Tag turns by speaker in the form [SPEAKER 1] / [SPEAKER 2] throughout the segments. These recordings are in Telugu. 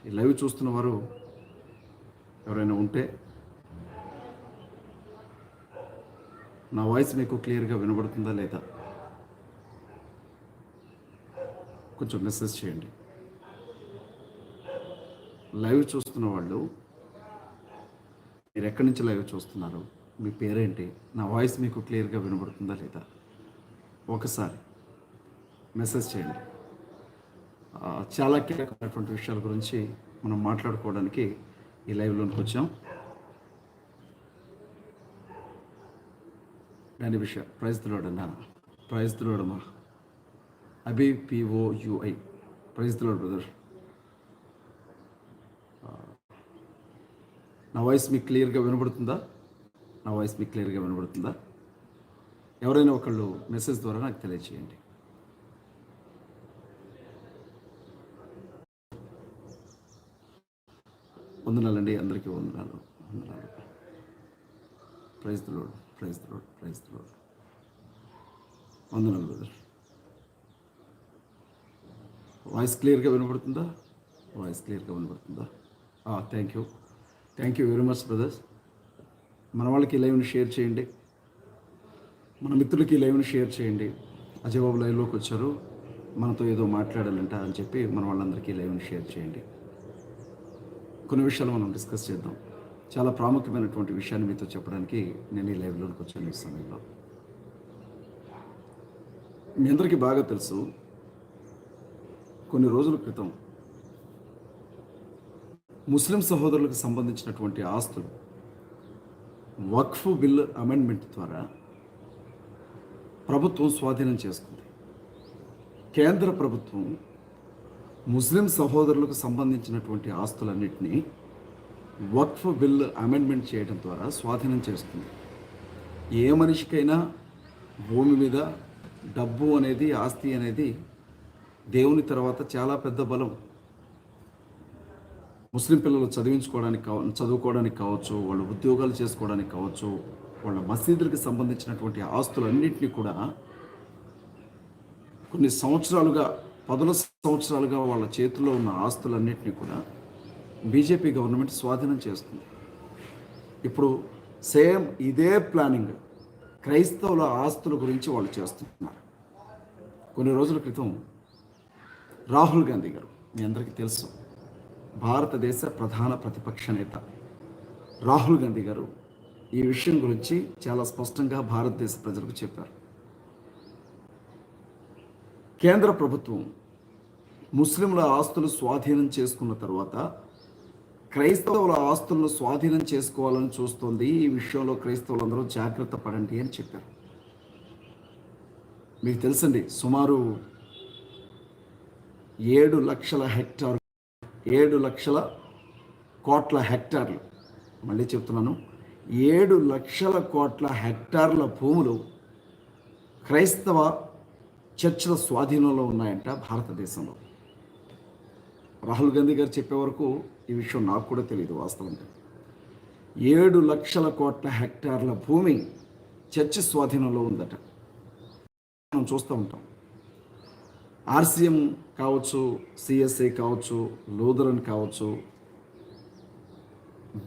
[SPEAKER 1] ఈ లైవ్ చూస్తున్న వారు ఎవరైనా ఉంటే నా వాయిస్ మీకు క్లియర్గా వినబడుతుందా లేదా కొంచెం మెసేజ్ చేయండి. లైవ్ చూస్తున్న వాళ్ళు మీరు ఎక్కడి నుంచి లైవ్ చూస్తున్నారు, మీ పేరేంటి, నా వాయిస్ మీకు క్లియర్గా వినబడుతుందా లేదా ఒకసారి మెసేజ్ చేయండి. చాలా కీలకమైనటువంటి విషయాల గురించి మనం మాట్లాడుకోవడానికి ఈ లైవ్లోనికి వచ్చాం. దాని విషయం ప్రైజ్ దిలోడన్నా, ప్రైజ్ దిలోడమ్మా, ABPOUI, ప్రైజ్ దిలోడ్ బ్రదర్. నా వాయిస్ మీకు క్లియర్గా వినబడుతుందా? నా వాయిస్ మీకు క్లియర్గా వినబడుతుందా? ఎవరైనా ఒకళ్ళు మెసేజ్ ద్వారా నాకు తెలియజేయండి. వందనాలండి, అందరికీ వందనాలు. Praise the Lord, praise the Lord, praise the Lord. వందనాలు బ్రదర్. వాయిస్ క్లియర్గా వినబడుతుందా? వాయిస్ క్లియర్గా వినబడుతుందా? Thank you very much brothers. మన వాళ్ళకి ఈ లైవ్ని షేర్ చేయండి, మన మిత్రులకి ఈ లైవ్ని షేర్ చేయండి. అజయ్ బాబు లైవ్లోకి వచ్చారు, మనతో ఏదో మాట్లాడాలంట అని చెప్పి మన వాళ్ళందరికీ లైవ్ని షేర్ చేయండి. కొన్ని విషయాలు మనం డిస్కస్ చేద్దాం. చాలా ప్రాముఖ్యమైనటువంటి విషయాన్ని మీతో చెప్పడానికి నేను ఈ లైవ్లోకి వచ్చాను. ఈ సమయంలో మీ అందరికీ బాగా తెలుసు, కొన్ని రోజుల క్రితం ముస్లిం సహోదరులకు సంబంధించినటువంటి ఆస్తులు వక్ఫ్ బిల్ అమెండ్మెంట్ ద్వారా ప్రభుత్వం స్వాధీనం చేసుకుంది. కేంద్ర ప్రభుత్వం ముస్లిం సహోదరులకు సంబంధించినటువంటి ఆస్తులన్నింటినీ వక్ఫ్ బిల్ అమెండ్మెంట్ చేయడం ద్వారా స్వాధీనం చేసుకుంది. ఏ మనిషికైనా భూమి మీద డబ్బు అనేది, ఆస్తి అనేది దేవుని తర్వాత చాలా పెద్ద బలం. ముస్లిం పిల్లలు చదువుకోవడానికి కావచ్చు, వాళ్ళు ఉద్యోగాలు చేసుకోవడానికి కావచ్చు, వాళ్ళ మసీదులకు సంబంధించినటువంటి ఆస్తులన్నింటినీ కూడా కొన్ని సంవత్సరాలుగా, 10 సంవత్సరాలుగా వాళ్ళ చేతుల్లో ఉన్న ఆస్తులన్నింటినీ కూడా బీజేపీ గవర్నమెంట్ స్వాధీనం చేస్తుంది. ఇప్పుడు సేమ్ ఇదే ప్లానింగ్ క్రైస్తవుల ఆస్తుల గురించి వాళ్ళు చేస్తున్నారు. కొన్ని రోజుల క్రితం రాహుల్ గాంధీ గారు, మీ అందరికీ తెలుసు, భారతదేశ ప్రధాన ప్రతిపక్ష నేత రాహుల్ గాంధీ గారు ఈ విషయం గురించి చాలా స్పష్టంగా భారతదేశ ప్రజలకు చెప్పారు. కేంద్ర ప్రభుత్వం ముస్లింల ఆస్తులు స్వాధీనం చేసుకున్న తర్వాత క్రైస్తవుల ఆస్తులను స్వాధీనం చేసుకోవాలని చూస్తోంది. ఈ విషయంలో క్రైస్తవులందరూ జాగ్రత్త పడండి అని చెప్పారు. మీకు తెలుసండి, సుమారు 7 లక్షల హెక్టార్లు, 7 లక్షల కోట్ల హెక్టార్లు, మళ్ళీ చెప్తున్నాను, 7 లక్షల కోట్ల హెక్టార్ల భూములు క్రైస్తవ చర్చిల స్వాధీనంలో ఉన్నాయంట భారతదేశంలో. రాహుల్ గాంధీ గారు చెప్పే వరకు ఈ విషయం నాకు కూడా తెలియదు వాస్తవంగా. 7 లక్షల కోట్ల హెక్టార్ల భూమి చర్చి స్వాధీనంలో ఉందట. మనం చూస్తూ ఉంటాం, ఆర్సీఎం కావచ్చు, సిఎస్ఐ కావచ్చు, లూథరన్ కావచ్చు,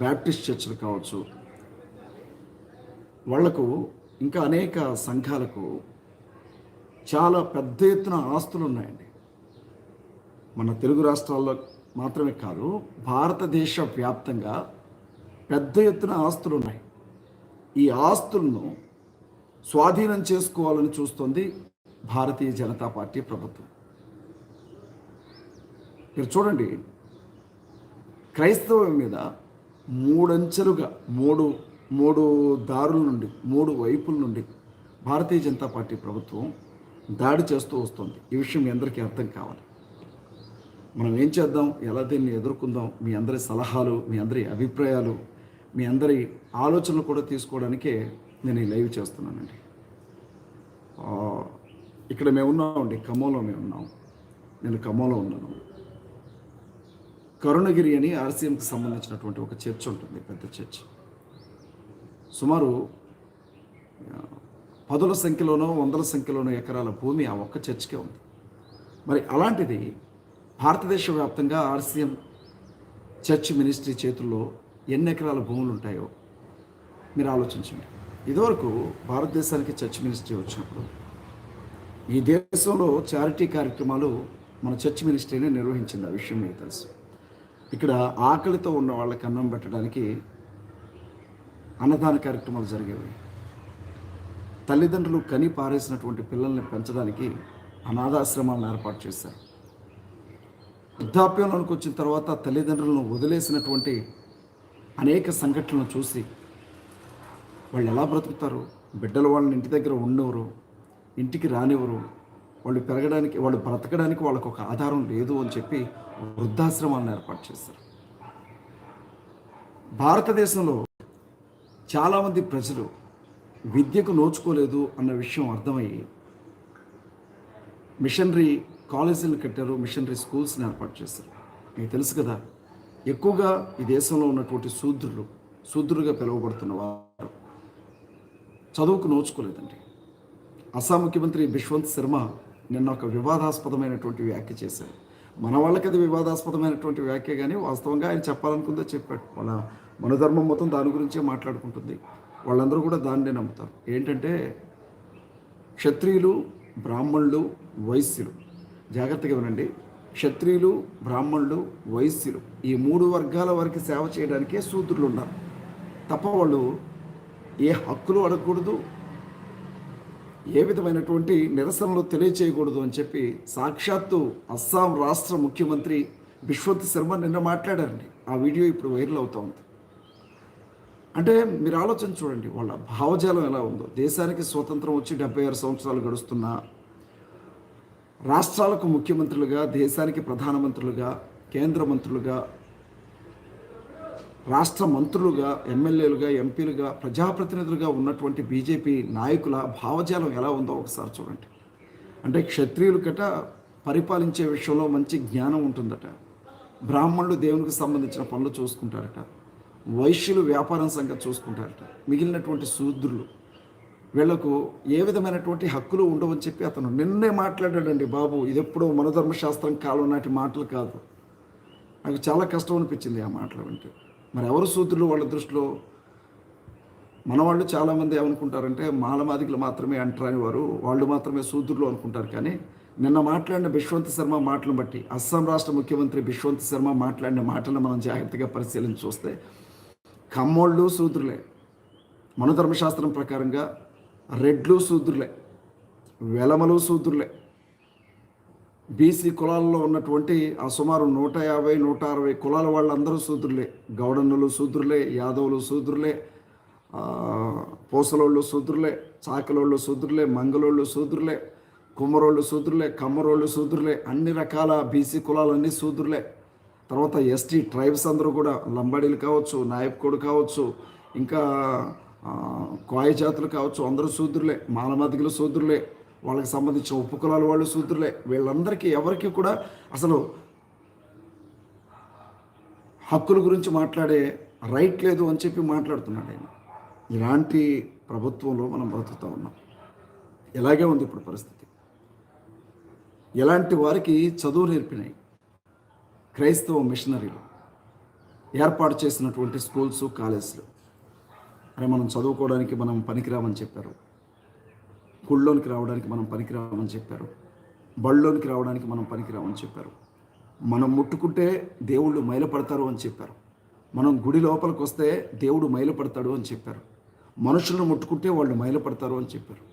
[SPEAKER 1] బ్యాప్టిస్ట్ చర్చిలు కావచ్చు, వాళ్లకు ఇంకా అనేక సంఘాలకు చాలా పెద్ద ఎత్తున ఆస్తులు ఉన్నాయండి. మన తెలుగు రాష్ట్రాల్లో మాత్రమే కాదు, భారతదేశ వ్యాప్తంగా పెద్ద ఎత్తున ఆస్తులు ఉన్నాయి. ఈ ఆస్తులను స్వాధీనం చేసుకోవాలని చూస్తోంది భారతీయ జనతా పార్టీ ప్రభుత్వం. మీరు చూడండి, క్రైస్తవం మీద 3 అంచెలుగా, మూడు దారుల నుండి, 3 వైపుల నుండి భారతీయ జనతా పార్టీ ప్రభుత్వం దాడి చేస్తూ వస్తుంది. ఈ విషయం మీ అందరికీ అర్థం కావాలి. మనం ఏం చేద్దాం, ఎలా దీన్ని ఎదుర్కొందాం, మీ అందరి సలహాలు, మీ అందరి అభిప్రాయాలు, మీ అందరి ఆలోచనలు కూడా తీసుకోవడానికే నేను ఈ లైవ్ చేస్తున్నానండి. ఇక్కడ మేము ఉన్నామండి, ఖమ్మంలో మేము ఉన్నాం. నేను ఖమ్మంలో ఉన్నాను. కరుణగిరి అని ఆర్సీఎంకి సంబంధించినటువంటి ఒక చర్చ్ ఉంటుంది, పెద్ద చర్చ్. సుమారు 10ల సంఖ్యలోనో 100ల సంఖ్యలోనో ఎకరాల భూమి ఆ ఒక్క చర్చ్కే ఉంది. మరి అలాంటిది భారతదేశ వ్యాప్తంగా ఆర్సీఎం చర్చ్ మినిస్ట్రీ చేతుల్లో ఎన్ని ఎకరాల భూములు ఉంటాయో మీరు ఆలోచించండి. ఇదివరకు భారతదేశానికి చర్చ్ మినిస్ట్రీ వచ్చినప్పుడు ఈ దేశంలో చారిటీ కార్యక్రమాలు మన చర్చ్ మినిస్ట్రీనే నిర్వహించింది. ఆ విషయం మీకు తెలుసు. ఇక్కడ ఆకలితో ఉన్న వాళ్ళకి అన్నం పెట్టడానికి అన్నదాన కార్యక్రమాలు జరిగేవి. తల్లిదండ్రులు కని పారేసినటువంటి పిల్లల్ని పెంచడానికి అనాథాశ్రమాలను ఏర్పాటు చేశారు. వృద్ధాప్యంలోకి వచ్చిన తర్వాత తల్లిదండ్రులను వదిలేసినటువంటి అనేక సంఘటనలను చూసి వాళ్ళు ఎలా బ్రతుకుతారు, బిడ్డలు వాళ్ళని ఇంటి దగ్గర ఉండవరు, ఇంటికి రానివ్వరు, వాళ్ళు పెరగడానికి వాళ్ళు బ్రతకడానికి వాళ్ళకు ఒక ఆధారం లేదు అని చెప్పి వృద్ధాశ్రమాలను ఏర్పాటు చేశారు. భారతదేశంలో చాలామంది ప్రజలు విద్యకు నోచుకోలేదు అన్న విషయం అర్థమయ్యి మిషనరీ కాలేజీలు కట్టారు, మిషనరీ స్కూల్స్ని ఏర్పాటు చేశారు. మీకు తెలుసు కదా, ఎక్కువగా ఈ దేశంలో ఉన్నటువంటి శూద్రులుగా పిలువబడుతున్న వారు చదువుకు నోచుకోలేదండి. అస్సాం ముఖ్యమంత్రి బిశ్వంత్ శర్మ నిన్న ఒక వివాదాస్పదమైనటువంటి వ్యాఖ్య చేశారు. మన వాళ్ళకి అది వివాదాస్పదమైనటువంటి వ్యాఖ్య, కానీ వాస్తవంగా ఆయన చెప్పాలనుకుందో చెప్పాడు. వాళ్ళ మనధర్మం మొత్తం దాని గురించే మాట్లాడుకుంటుంది. వాళ్ళందరూ కూడా దాన్నే నమ్ముతారు. ఏంటంటే క్షత్రియులు, బ్రాహ్మణులు, వైశ్యులు, జాగ్రత్తగా వినండి, క్షత్రియులు, బ్రాహ్మణులు, వైశ్యులు ఈ 3 వర్గాల వారికి సేవ చేయడానికే శూద్రులు ఉన్నారు తప్ప వాళ్ళు ఏ హక్కులు అడగకూడదు, ఏ విధమైనటువంటి నిరసనలు తెలియచేయకూడదు అని చెప్పి సాక్షాత్తు అస్సాం రాష్ట్ర ముఖ్యమంత్రి బిశ్వంత్ శర్మ నిన్న మాట్లాడారండి. ఆ వీడియో ఇప్పుడు వైరల్ అవుతూ ఉంది. అంటే మీరు ఆలోచన చూడండి, వాళ్ళ భావజాలం ఎలా ఉందో. దేశానికి స్వతంత్రం వచ్చి 76 సంవత్సరాలు గడుస్తున్నా రాష్ట్రాలకు ముఖ్యమంత్రులుగా, దేశానికి ప్రధానమంత్రులుగా, కేంద్ర మంత్రులుగా, రాష్ట్ర మంత్రులుగా, ఎమ్మెల్యేలుగా, ఎంపీలుగా, ప్రజాప్రతినిధులుగా ఉన్నటువంటి బీజేపీ నాయకుల భావజాలం ఎలా ఉందో ఒకసారి చూడండి. అంటే క్షత్రియులు కట పరిపాలించే విషయంలో మంచి జ్ఞానం ఉంటుందట, బ్రాహ్మణులు దేవునికి సంబంధించిన పనులు చూసుకుంటారట, వైశ్యులు వ్యాపారం సంగతి చూసుకుంటారట, మిగిలినటువంటి శూద్రులు వీళ్లకు ఏ విధమైనటువంటి హక్కులు ఉండవని చెప్పి అతను నిన్నే మాట్లాడాడండి. బాబు, ఇది ఎప్పుడో మనధర్మశాస్త్రం కాలం నాటి మాటలు కాదు. నాకు చాలా కష్టం అనిపించింది ఆ మాటలు వింటే. మరి ఎవరు శూద్రులు వాళ్ళ దృష్టిలో? మన వాళ్ళు చాలామంది ఏమనుకుంటారంటే మాలమాదిగలు మాత్రమే అంటరాని వారు, వాళ్ళు మాత్రమే శూద్రులు అనుకుంటారు. కానీ నిన్న మాట్లాడిన బిశ్వంత్ శర్మ మాటలను బట్టి, అస్సాం రాష్ట్ర ముఖ్యమంత్రి బిశ్వంత్ శర్మ మాట్లాడిన మాటలను మనం జాగ్రత్తగా పరిశీలించి చూస్తే కమ్మోళ్ళు శూద్రులే, మనధర్మశాస్త్రం ప్రకారంగా రెడ్లు శూద్రులే, వెలమలు శూద్రులే, బీసీ కులాల్లో ఉన్నటువంటి ఆ సుమారు 150, 160 కులాల వాళ్ళందరూ శూద్రులే, గౌడన్నులు శూద్రులే, యాదవులు శూద్రులే, పోసలోళ్ళు శూద్రులే, చాకలోళ్ళు శూద్రులే, మంగళోళ్ళు శూద్రులే, కుమ్మరోళ్ళు శూద్రులే, కమ్మరోళ్ళు శూద్రులే, అన్ని రకాల బీసీ కులాలన్నీ శూద్రులే. తర్వాత ఎస్టీ ట్రైబ్స్ అందరూ కూడా లంబాడీలు కావచ్చు, నాయప్కోడు కావచ్చు, ఇంకా కోయ జాతులు కావచ్చు, అందరూ శూద్రులే, మాలమాదిగలు శూద్రులే, వాళ్ళకి సంబంధించిన ఉపకులాల వాళ్ళు శూద్రులే. వీళ్ళందరికీ ఎవరికి కూడా అసలు హక్కుల గురించి మాట్లాడే రైట్ లేదు అని చెప్పి మాట్లాడుతున్నాడు ఆయన. ఇలాంటి ప్రభుత్వంలో మనం బ్రతుకుతూ ఉన్నాం. ఎలాగే ఉంది ఇప్పుడు పరిస్థితి. ఎలాంటి వారికి చదువు నేర్పినాయి క్రైస్తవ మిషనరీలు ఏర్పాటు చేసినటువంటి స్కూల్స్, కాలేజీలు. అరే మనం చదువుకోవడానికి మనం పనికిరామని చెప్పారు, గుళ్ళోనికి రావడానికి మనం పనికిరామని చెప్పారు, బళ్ళలోనికి రావడానికి మనం పనికిరామని చెప్పారు, మనం ముట్టుకుంటే దేవుళ్ళు మైలపడతారు అని చెప్పారు, మనం గుడి లోపలికి వస్తే దేవుడు మైలపడతాడు అని చెప్పారు, మనుషులను ముట్టుకుంటే వాళ్ళు మైలపడతారు అని చెప్పారు.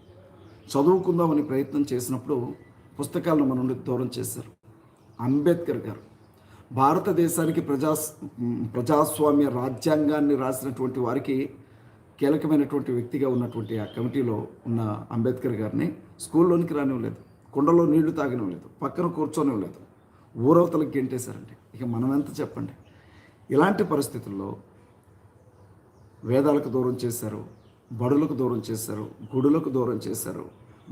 [SPEAKER 1] చదువుకుందామని ప్రయత్నం చేసినప్పుడు పుస్తకాలను మన నుండి దూరం చేశారు. అంబేద్కర్ గారు భారతదేశానికి ప్రజాస్వామ్య రాజ్యాంగాన్ని రాసినటువంటి వారికి కీలకమైనటువంటి వ్యక్తిగా ఉన్నటువంటి ఆ కమిటీలో ఉన్న అంబేద్కర్ గారిని స్కూల్లోనికి రానివ్వలేదు, కుండలో నీళ్లు తాగనివ్వలేదు, పక్కన కూర్చొనివ్వలేదు, ఊరవతలకు గెంటేశారండి. ఇక మనం ఎంత చెప్పండి. ఇలాంటి పరిస్థితుల్లో వేదాలకు దూరం చేశారు, బడులకు దూరం చేశారు, గుడులకు దూరం చేశారు,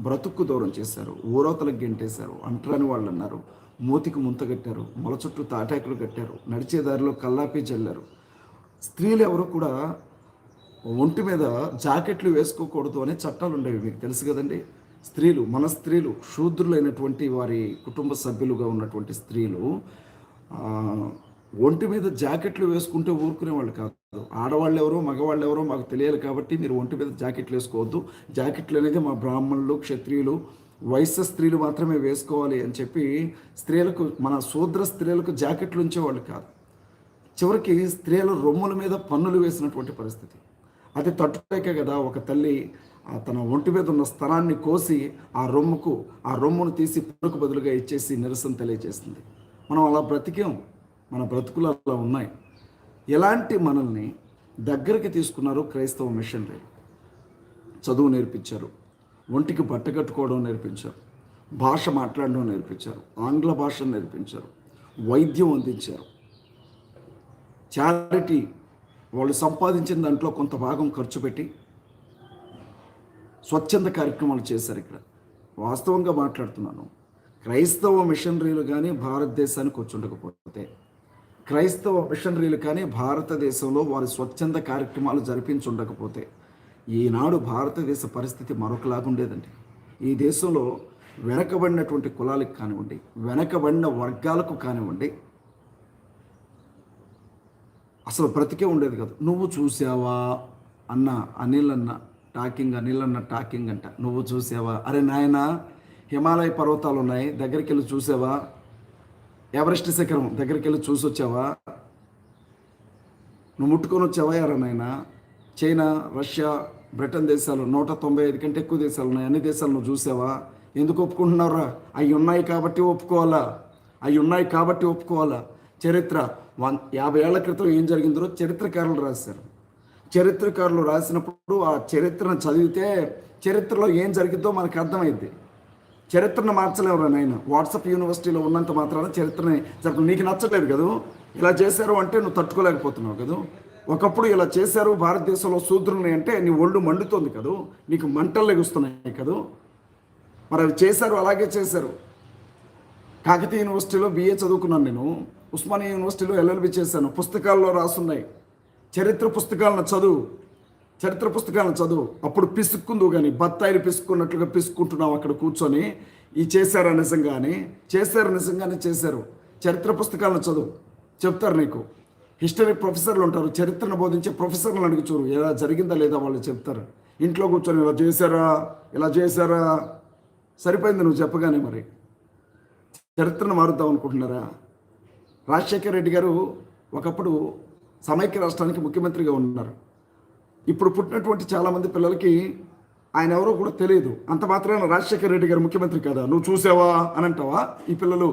[SPEAKER 1] బ్రతుక్కు దూరం చేశారు, ఊరవతలకు గెంటేశారు, అంటరాని వాళ్ళు అన్నారు, మూతికి ముంత కట్టారు, మొల చుట్టూ తాటాకులు కట్టారు, నడిచే దారిలో కల్లాపి చల్లారు. స్త్రీలు ఎవరు కూడా ఒంటి మీద జాకెట్లు వేసుకోకూడదు అనే చట్టాలు ఉండేవి, మీకు తెలుసు కదండి. స్త్రీలు, మన స్త్రీలు, శూద్రులైనటువంటి వారి కుటుంబ సభ్యులుగా ఉన్నటువంటి స్త్రీలు ఒంటి మీద జాకెట్లు వేసుకుంటే ఊరుకునేవాళ్ళు కాదు. ఆడవాళ్ళు ఎవరో మగవాళ్ళు ఎవరో మాకు తెలియాలి కాబట్టి మీరు ఒంటి మీద జాకెట్లు వేసుకోవద్దు, జాకెట్లు అనేది మా బ్రాహ్మణులు, క్షత్రియులు, వైశ్య స్త్రీలు మాత్రమే వేసుకోవాలి అని చెప్పి స్త్రీలకు, మన శూద్ర స్త్రీలకు జాకెట్లు ఉంచేవాళ్ళు కాదు. చివరికి స్త్రీల రొమ్ముల మీద పన్నులు వేసినటువంటి పరిస్థితి. అది తట్టుకోలేకే కదా ఒక తల్లి తన ఒంటి మీద ఉన్న స్థలాన్ని కోసి ఆ రొమ్మును తీసి పన్నుకు బదులుగా ఇచ్చేసి నిరసన తెలియజేసింది. మనం అలా బ్రతికాం, మన బ్రతుకులు అలా ఉన్నాయి. ఎలాంటి మనల్ని దగ్గరికి తీసుకున్నారు క్రైస్తవ మిషనరీ. చదువు నేర్పించారు, ఒంటికి బట్ట కట్టుకోవడం నేర్పించారు, భాష మాట్లాడడం నేర్పించారు, ఆంగ్ల భాషను నేర్పించారు, వైద్యం అందించారు, చారిటీ వాళ్ళు సంపాదించిన దాంట్లో కొంత భాగం ఖర్చు పెట్టి స్వచ్ఛంద కార్యక్రమాలు చేశారు. ఇక్కడ వాస్తవంగా మాట్లాడుతున్నాను, క్రైస్తవ మిషనరీలు కానీ భారతదేశానికి వచ్చి ఉండకపోతే, క్రైస్తవ మిషనరీలు కానీ భారతదేశంలో వారి స్వచ్ఛంద కార్యక్రమాలు జరిపించుండకపోతే ఈనాడు భారతదేశ పరిస్థితి మరొకలాగా ఉండేదండి. ఈ దేశంలో వెనకబడినటువంటి కులాలకు కానివ్వండి, వెనకబడిన వర్గాలకు కానివ్వండి, అసలు బ్రతికే ఉండేది కాదు. నువ్వు చూసావా అన్న అనిల్ అన్న టాకింగ్ అంట. నువ్వు చూసావా? అరే నాయన, హిమాలయ పర్వతాలు ఉన్నాయి, దగ్గరికి వెళ్ళి చూసావా? ఎవరెస్ట్ శిఖరం దగ్గరికి వెళ్ళి చూసి వచ్చావా? నువ్వు ముట్టుకొని వచ్చావా? ఎరా నాయన, చైనా, రష్యా, బ్రిటన్ దేశాలు 195 కంటే ఎక్కువ దేశాలు ఉన్నాయి. అన్ని దేశాలు నువ్వు చూసావా? ఎందుకు ఒప్పుకుంటున్నావురా? అవి ఉన్నాయి కాబట్టి ఒప్పుకోవాలా. చరిత్ర 50 ఏళ్ల క్రితం ఏం జరిగిందో చరిత్రకారులు రాశారు. చరిత్రకారులు రాసినప్పుడు ఆ చరిత్రను చదివితే చరిత్రలో ఏం జరిగిందో మనకు అర్థమైంది. చరిత్రను మార్చలేవురా నాయన. వాట్సాప్ యూనివర్సిటీలో ఉన్నంత మాత్రాన చరిత్రని నీకు నచ్చలేదు కదా, ఇలా చేశారు అంటే నువ్వు తట్టుకోలేకపోతున్నావు కదా. ఒకప్పుడు ఇలా చేశారు భారతదేశంలో శూద్రుని అంటే నీ ఒళ్ళు మండుతుంది కదా, నీకు మంటలు లెగుస్తున్నాయి కదా. మరి అవి చేశారు, అలాగే చేశారు. కాకతీయ యూనివర్సిటీలో BA చదువుకున్నాను నేను, ఉస్మానియా యూనివర్సిటీలో LLB చేశాను. పుస్తకాల్లో రాసున్నాయి. చరిత్ర పుస్తకాలను చదువు. అప్పుడు పిసుక్కుందు కానీ బత్తాయిలు పిసుక్కున్నట్లుగా పిసుక్కుంటున్నావు అక్కడ కూర్చొని. ఈ చేశారు నిజంగానే చేశారు. చరిత్ర పుస్తకాలను చదువు, చెప్తారు నీకు. హిస్టరీ ప్రొఫెసర్లు ఉంటారు, చరిత్రను బోధించే ప్రొఫెసర్లు అడిగి చూడు, ఎలా జరిగిందా లేదా వాళ్ళు చెప్తారు. ఇంట్లో కూర్చొని ఇలా చేశారా సరిపోయింది నువ్వు చెప్పగానే. మరి చరిత్రను మారుద్దాం అనుకుంటున్నారా? రాజశేఖర్ రెడ్డి గారు ఒకప్పుడు సమైక్య రాష్ట్రానికి ముఖ్యమంత్రిగా ఉన్నారు. ఇప్పుడు పుట్టినటువంటి చాలామంది పిల్లలకి ఆయన ఎవరో కూడా తెలియదు. అంత మాత్రాన రాజశేఖర్ రెడ్డి గారు ముఖ్యమంత్రి కదా, నువ్వు చూసావా అని అంటావా? ఈ పిల్లలు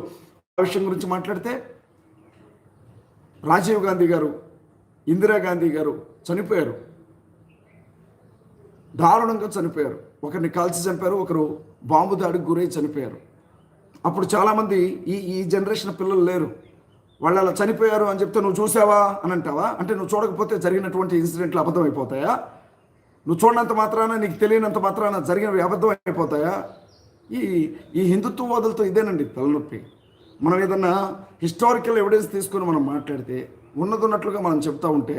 [SPEAKER 1] ఆ విషయం గురించి మాట్లాడితే రాజీవ్ గాంధీ గారు, ఇందిరాగాంధీ గారు చనిపోయారు, దారుణంగా చనిపోయారు. ఒకరిని కాల్చి చంపారు, ఒకరు బాంబు దాడికి గురై చనిపోయారు. అప్పుడు చాలామంది ఈ జనరేషన్ పిల్లలు లేరు. వాళ్ళు అలా చనిపోయారు అని చెప్తే నువ్వు చూసావా అని అంటావా? అంటే నువ్వు చూడకపోతే జరిగినటువంటి ఇన్సిడెంట్లు అబద్ధం అయిపోతాయా? నువ్వు చూడనంత మాత్రాన, నీకు తెలియనంత మాత్రాన జరిగినవి అబద్ధం అయిపోతాయా? ఈ హిందుత్వవాదులతో ఇదేనండి తలనొప్పి. మనం ఏదన్నా హిస్టారికల్ ఎవిడెన్స్ తీసుకొని మనం మాట్లాడితే ఉన్నట్లుగా మనం చెప్తా ఉంటే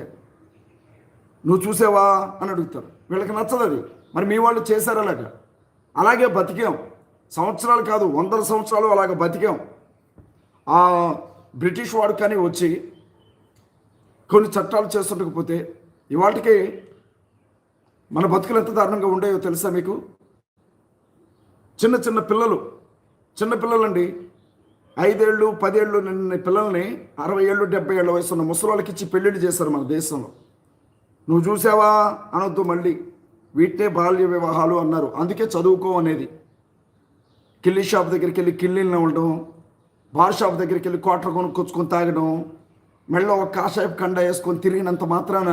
[SPEAKER 1] నువ్వు చూసావా అని అడుగుతారు. వీళ్ళకి నచ్చదు అది. మరి మీ వాళ్ళు చేశారు అలాగే బతికాం. సంవత్సరాలు కాదు, 100 సంవత్సరాలు అలాగ బతికాం. ఆ బ్రిటిష్ వాడు కానీ వచ్చి కొన్ని చట్టాలు చేస్తుండకపోతే ఇవాటికి మన బతుకులు ఎంత దారుణంగా ఉండేవో తెలుసా మీకు? చిన్న పిల్లలండి, 5 ఏళ్ళు 10 ఏళ్ళు నిన్న పిల్లల్ని 60 ఏళ్ళు 70 ఏళ్ళ వయసు ఉన్న ముసలికి ఇచ్చి పెళ్ళిళ్ళు చేశారు మన దేశంలో. నువ్వు చూసావా అనొద్దు మళ్ళీ. వీటినే బాల్య వివాహాలు అన్నారు. అందుకే చదువుకో అనేది. కిల్లీ షాప్ దగ్గరికి వెళ్ళి కిల్లీలను ఉండడం, బార్ షాప్ దగ్గరికి వెళ్ళి క్వార్టర్ కొనుక్కొచ్చుకొని తాగడం, మెళ్ళో ఒక కాషాయపు కండ వేసుకొని తిరిగినంత మాత్రాన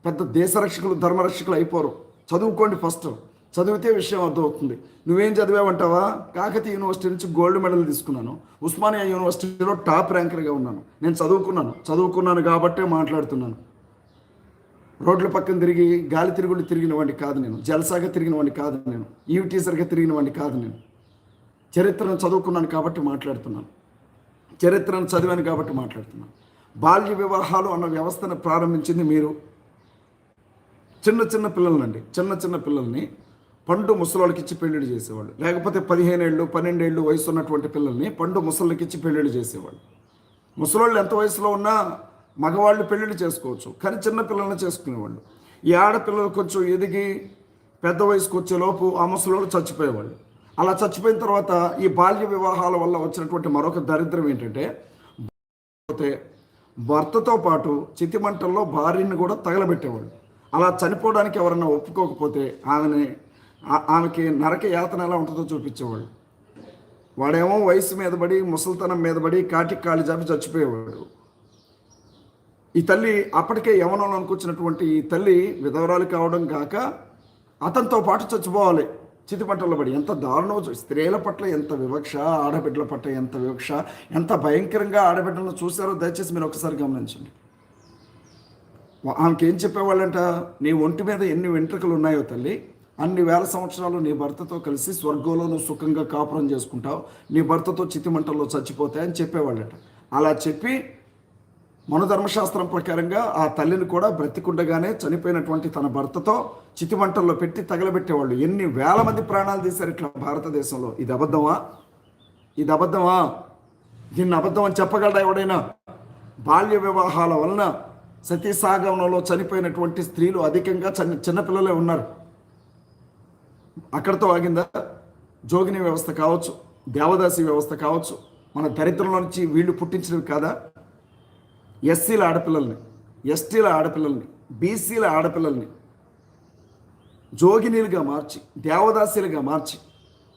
[SPEAKER 1] పెద్ద దేశరక్షకులు ధర్మరక్షకులు అయిపోరు. చదువుకోండి ఫస్ట్. చదివితే విషయం అర్థమవుతుంది. నువ్వేం చదివావంటావా? కాకతీయ యూనివర్సిటీ నుంచి గోల్డ్ మెడల్ తీసుకున్నాను, ఉస్మానియా యూనివర్సిటీలో టాప్ ర్యాంకర్గా ఉన్నాను. నేను చదువుకున్నాను కాబట్టే మాట్లాడుతున్నాను. రోడ్ల పక్కన తిరిగి గాలి తిరుగుళ్ళు తిరిగిన వాడిని కాదు నేను, జలసాగా తిరిగిన వాడిని కాదు నేను, ఈవ్ టీచర్గా తిరిగిన వాడిని కాదు నేను. చరిత్రను చదువుకున్నాను కాబట్టి మాట్లాడుతున్నాను, చరిత్రను చదివాను కాబట్టి మాట్లాడుతున్నాను. బాల్య వివాహాలు అన్న వ్యవస్థను ప్రారంభించింది మీరు. చిన్న పిల్లల్ని పండు ముసలోళ్ళకి ఇచ్చి పెళ్ళిళ్ళు చేసేవాళ్ళు. లేకపోతే 15 ఏళ్ళు 12 ఏళ్ళు వయసు ఉన్నటువంటి పిల్లల్ని పండు ముసళ్ళకి ఇచ్చి పెళ్ళిళ్ళు చేసేవాళ్ళు. ముసలోళ్ళు ఎంత వయసులో ఉన్నా మగవాళ్ళు పెళ్ళిళ్ళు చేసుకోవచ్చు, కానీ చిన్న పిల్లల్ని చేసుకునేవాళ్ళు. ఈ ఆడపిల్లలు కొంచెం ఎదిగి పెద్ద వయసుకు వచ్చేలోపు ఆ ముసలోళ్ళు చచ్చిపోయేవాళ్ళు. అలా చచ్చిపోయిన తర్వాత ఈ బాల్య వివాహాల వల్ల వచ్చినటువంటి మరొక దరిద్రం ఏంటంటే, పోతే భర్తతో పాటు చితిమంటల్లో భార్యని కూడా తగలబెట్టేవాళ్ళు. అలా చనిపోవడానికి ఎవరన్నా ఒప్పుకోకపోతే ఆమెకి నరక యాతన ఎలా ఉంటుందో చూపించేవాళ్ళు. వాడేమో వయసు మీద పడి ముసలితనం మీద పడి కాటికి కాళ్ళు జాపి చచ్చిపోయేవాడు. ఈ తల్లి అప్పటికే యవనంలో అనుకొచ్చినటువంటి ఈ తల్లి విధవరాలు కావడం కాక అతనితో పాటు చచ్చిపోవాలి చితిపట్టలో పడి. ఎంత దారుణం! స్త్రీల పట్ల ఎంత వివక్ష, ఆడబిడ్డల పట్ల ఎంత వివక్ష, ఎంత భయంకరంగా ఆడబిడ్డలను చూశారో దయచేసి మీరు ఒకసారి గమనించండి. ఆమెకి ఏం చెప్పేవాళ్ళంట, నీ ఒంటి మీద ఎన్ని వెంట్రుకలు ఉన్నాయో తల్లి, అన్ని వేల సంవత్సరాలు నీ భర్తతో కలిసి స్వర్గంలో నువ్వు సుఖంగా కాపురం చేసుకుంటావు, నీ భర్తతో చితిమంటల్లో చచ్చిపోతాయని చెప్పేవాళ్ళట. అలా చెప్పి మనధర్మశాస్త్రం ప్రకారంగా ఆ తల్లిని కూడా బ్రతికుండగానే చనిపోయినటువంటి తన భర్తతో చితిమంటల్లో పెట్టి తగలబెట్టేవాళ్ళు. ఎన్ని వేల మంది ప్రాణాలు తీశారు ఇట్లా భారతదేశంలో. ఇది అబద్ధమా? ఇది అబద్ధమా? దీన్ని అబద్ధం అని చెప్పగలరా ఎవడైనా? బాల్య వివాహాల వలన సతీసాగమనంలో చనిపోయినటువంటి స్త్రీలు అధికంగా చిన్నపిల్లలే ఉన్నారు. అక్కడితో ఆగిందా? జోగిని వ్యవస్థ కావచ్చు, దేవదాసి వ్యవస్థ కావచ్చు, మన దరిద్రంలో నుంచి వీళ్ళు పుట్టించినవి కాదా? ఎస్సీల ఆడపిల్లల్ని, ఎస్టీల ఆడపిల్లల్ని, బీసీల ఆడపిల్లల్ని జోగినీలుగా మార్చి, దేవదాసీలుగా మార్చి,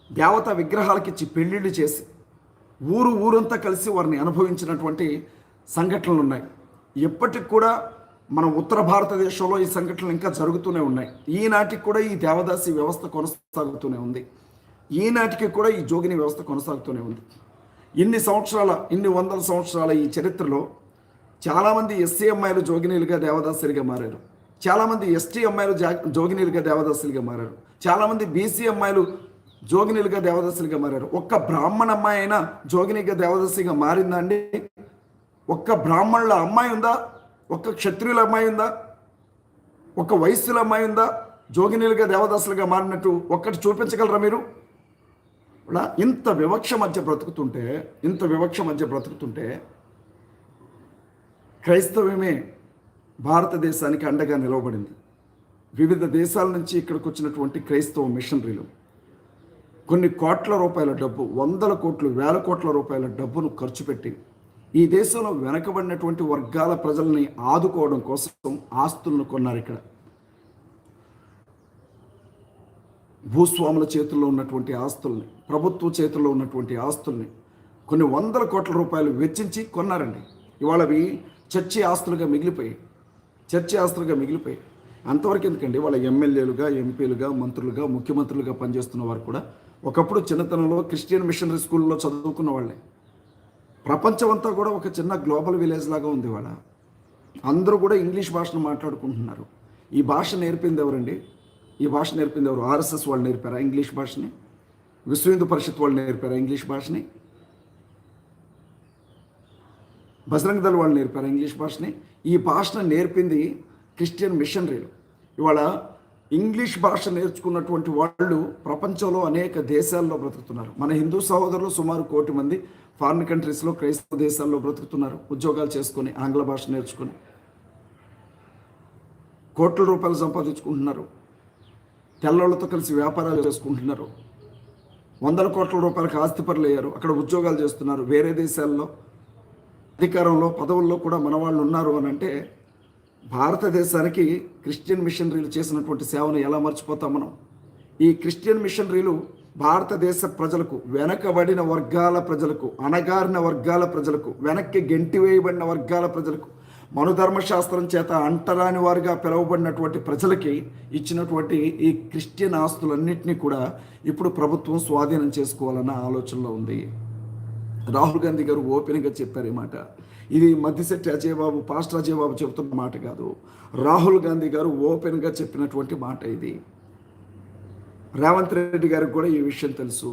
[SPEAKER 1] దేవతా విగ్రహాలకిచ్చి పెళ్ళిళ్ళు చేసి ఊరంతా కలిసి వారిని అనుభవించినటువంటి సంఘటనలు ఉన్నాయి. ఇప్పటికి కూడా మన ఉత్తర భారతదేశంలో ఈ సంఘటనలు ఇంకా జరుగుతూనే ఉన్నాయి. ఈనాటికి కూడా ఈ దేవదాసి వ్యవస్థ కొనసాగుతూనే ఉంది. ఈనాటికి కూడా ఈ జోగిని వ్యవస్థ కొనసాగుతూనే ఉంది. ఇన్ని వందల సంవత్సరాల ఈ చరిత్రలో చాలామంది ఎస్సీ అమ్మాయిలు జోగినీలుగా దేవదాసులుగా మారారు. చాలామంది ఎస్టీ అమ్మాయిలు జోగినీలుగా దేవదాసులుగా మారారు. చాలామంది బీసీ అమ్మాయిలు జోగినీలుగా దేవదాసులుగా మారారు. ఒక్క బ్రాహ్మణ అమ్మాయి అయినా జోగినిగా దేవదాసిగా మారిందా అండి? ఒక్క బ్రాహ్మణుల అమ్మాయి ఉందా? ఒక్క క్షత్రియుల అమ్మాయి ఉందా? ఒక్క వైశ్యుల అమ్మాయి ఉందా జోగినీలుగా దేవదాసులుగా మారినట్టు? ఒక్కటి చూపించగలరా మీరు? ఇంత వివక్ష మధ్య బ్రతుకుతుంటే క్రైస్తవమే భారతదేశానికి అండగా నిలవబడింది. వివిధ దేశాల నుంచి ఇక్కడికి వచ్చినటువంటి క్రైస్తవ మిషనరీలు కొన్ని కోట్ల రూపాయల డబ్బు, వందల కోట్లు, వేల కోట్ల రూపాయల డబ్బును ఖర్చు పెట్టి ఈ దేశంలో వెనకబడినటువంటి వర్గాల ప్రజల్ని ఆదుకోవడం కోసం ఆస్తులను కొన్నారు. ఇక్కడ భూస్వాముల చేతుల్లో ఉన్నటువంటి ఆస్తుల్ని, ప్రభుత్వ చేతుల్లో ఉన్నటువంటి ఆస్తుల్ని కొన్ని వందల కోట్ల రూపాయలు వెచ్చించి కొన్నారండి. ఇవాళ అవి చర్చి ఆస్తులుగా మిగిలిపోయి అంతవరకు ఎందుకండి? వాళ్ళ ఎమ్మెల్యేలుగా, ఎంపీలుగా, మంత్రులుగా, ముఖ్యమంత్రులుగా పనిచేస్తున్న వారు కూడా ఒకప్పుడు చిన్నతనంలో క్రిస్టియన్ మిషనరీ స్కూల్లో చదువుకున్న వాళ్ళే. ప్రపంచం అంతా కూడా ఒక చిన్న గ్లోబల్ విలేజ్ లాగా ఉంది. వాళ్ళ అందరూ కూడా ఇంగ్లీష్ భాషను మాట్లాడుకుంటున్నారు. ఈ భాష నేర్పింది ఎవరండి? ఆర్ఎస్ఎస్ వాళ్ళు నేర్పారా ఇంగ్లీష్ భాషని? విశ్వ హిందూ పరిషత్ వాళ్ళు నేర్పారా ఇంగ్లీష్ భాషని? బజరంగ దళ వాళ్ళు నేర్పారా ఇంగ్లీష్ భాషని? ఈ భాషను నేర్పింది క్రిస్టియన్ మిషనరీలు. ఇవాళ ఇంగ్లీష్ భాష నేర్చుకున్నటువంటి వాళ్ళు ప్రపంచంలో అనేక దేశాల్లో బ్రతుకుతున్నారు. మన హిందూ సహోదరులు సుమారు 1 కోటి మంది ఫారిన్ కంట్రీస్లో, క్రైస్తవ దేశాల్లో బ్రతుకుతున్నారు. ఉద్యోగాలు చేసుకొని, ఆంగ్ల భాష నేర్చుకొని కోట్ల రూపాయలు సంపాదించుకుంటున్నారు. తెల్లోళ్ళతో కలిసి వ్యాపారాలు చేసుకుంటున్నారు. వందల కోట్ల రూపాయలకు ఆస్తిపరులు అయ్యారు. అక్కడ ఉద్యోగాలు చేస్తున్నారు. వేరే దేశాల్లో అధికారంలో, పదవుల్లో కూడా మన వాళ్ళు ఉన్నారు అని అంటే భారతదేశానికి క్రిస్టియన్ మిషనరీలు చేసినటువంటి సేవను ఎలా మర్చిపోతాం మనం? ఈ క్రిస్టియన్ మిషనరీలు భారతదేశ ప్రజలకు, వెనకబడిన వర్గాల ప్రజలకు, అణగారిన వర్గాల ప్రజలకు, వెనక్కి గెంటివేయబడిన వర్గాల ప్రజలకు, మనుధర్మశాస్త్రం చేత అంటరాని వారిగా పిలువబడినటువంటి ప్రజలకి ఇచ్చినటువంటి ఈ క్రిస్టియన్ ఆస్తులన్నింటినీ కూడా ఇప్పుడు ప్రభుత్వం స్వాధీనం చేసుకోవాలన్న ఆలోచనలో ఉంది. రాహుల్ గాంధీ గారు ఓపెన్గా చెప్పారు ఈ మాట. ఇది మద్దిశెట్టి అజయ్ బాబు, పాస్టర్ అజయ్ బాబు చెబుతున్న మాట కాదు. రాహుల్ గాంధీ గారు ఓపెన్గా చెప్పినటువంటి మాట ఇది. రేవంత్ రెడ్డి గారికి కూడా ఈ విషయం తెలుసు.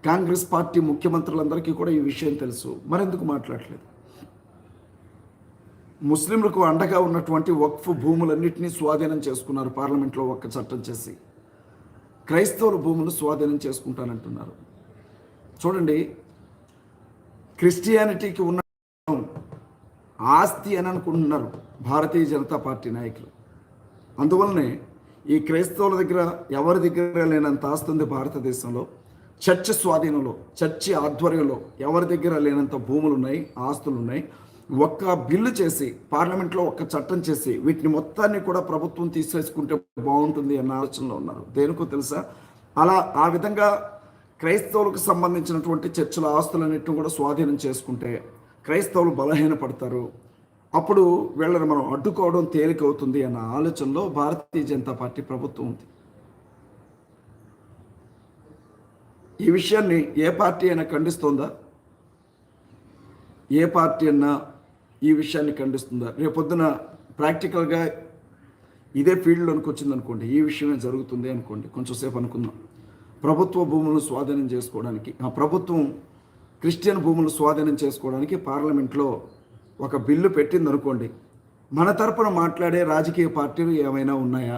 [SPEAKER 1] కాంగ్రెస్ పార్టీ ముఖ్యమంత్రులందరికీ కూడా ఈ విషయం తెలుసు. మరెందుకు మాట్లాడలేదు? ముస్లింలకు అండగా ఉన్నటువంటి వక్ఫ్ భూములన్నింటినీ స్వాధీనం చేసుకున్నారు పార్లమెంట్లో ఒక్క చట్టం చేసి. క్రైస్తవుల భూములు స్వాధీనం చేసుకుంటానంటున్నారు. చూడండి, క్రిస్టియానిటీకి ఉన్న ఆస్తి అని అనుకుంటున్నారు భారతీయ జనతా పార్టీ నాయకులు. అందువల్లనే ఈ క్రైస్తవుల దగ్గర ఎవరి దగ్గర లేనంత ఆస్తి ఉంది భారతదేశంలో. చర్చ్ స్వాధీనంలో, చర్చి ఆధ్వర్యంలో ఎవరి దగ్గర లేనంత భూములు ఉన్నాయి, ఆస్తులు ఉన్నాయి. ఒక్క బిల్లు చేసి పార్లమెంట్లో ఒక్క చట్టం చేసి వీటిని మొత్తాన్ని కూడా ప్రభుత్వం తీసేసుకుంటే బాగుంటుంది అన్న ఆలోచనలో ఉన్నారు. దేనికో తెలుసా? ఆ విధంగా క్రైస్తవులకు సంబంధించినటువంటి చర్చల ఆస్తులన్నింటిని కూడా స్వాధీనం చేసుకుంటే క్రైస్తవులు బలహీనపడతారు. అప్పుడు వీళ్ళని మనం అడ్డుకోవడం తేలికవుతుంది అన్న ఆలోచనలో భారతీయ జనతా పార్టీ ప్రభుత్వం ఉంది. ఈ విషయాన్ని ఏ పార్టీ అయినా ఖండిస్తుందా? ఏ పార్టీ అయినా ఈ విషయాన్ని ఖండిస్తుందా? రేపొద్దున ప్రాక్టికల్గా ఇదే ఫీల్డ్లోనికి వచ్చింది అనుకోండి, ఈ విషయమే జరుగుతుంది అనుకోండి, కొంచెంసేపు అనుకుందాం. ప్రభుత్వ భూములను స్వాధీనం చేసుకోవడానికి, ప్రభుత్వం క్రిస్టియన్ భూములు స్వాధీనం చేసుకోవడానికి పార్లమెంట్లో ఒక బిల్లు పెట్టింది అనుకోండి. మన తరపున మాట్లాడే రాజకీయ పార్టీలు ఏమైనా ఉన్నాయా?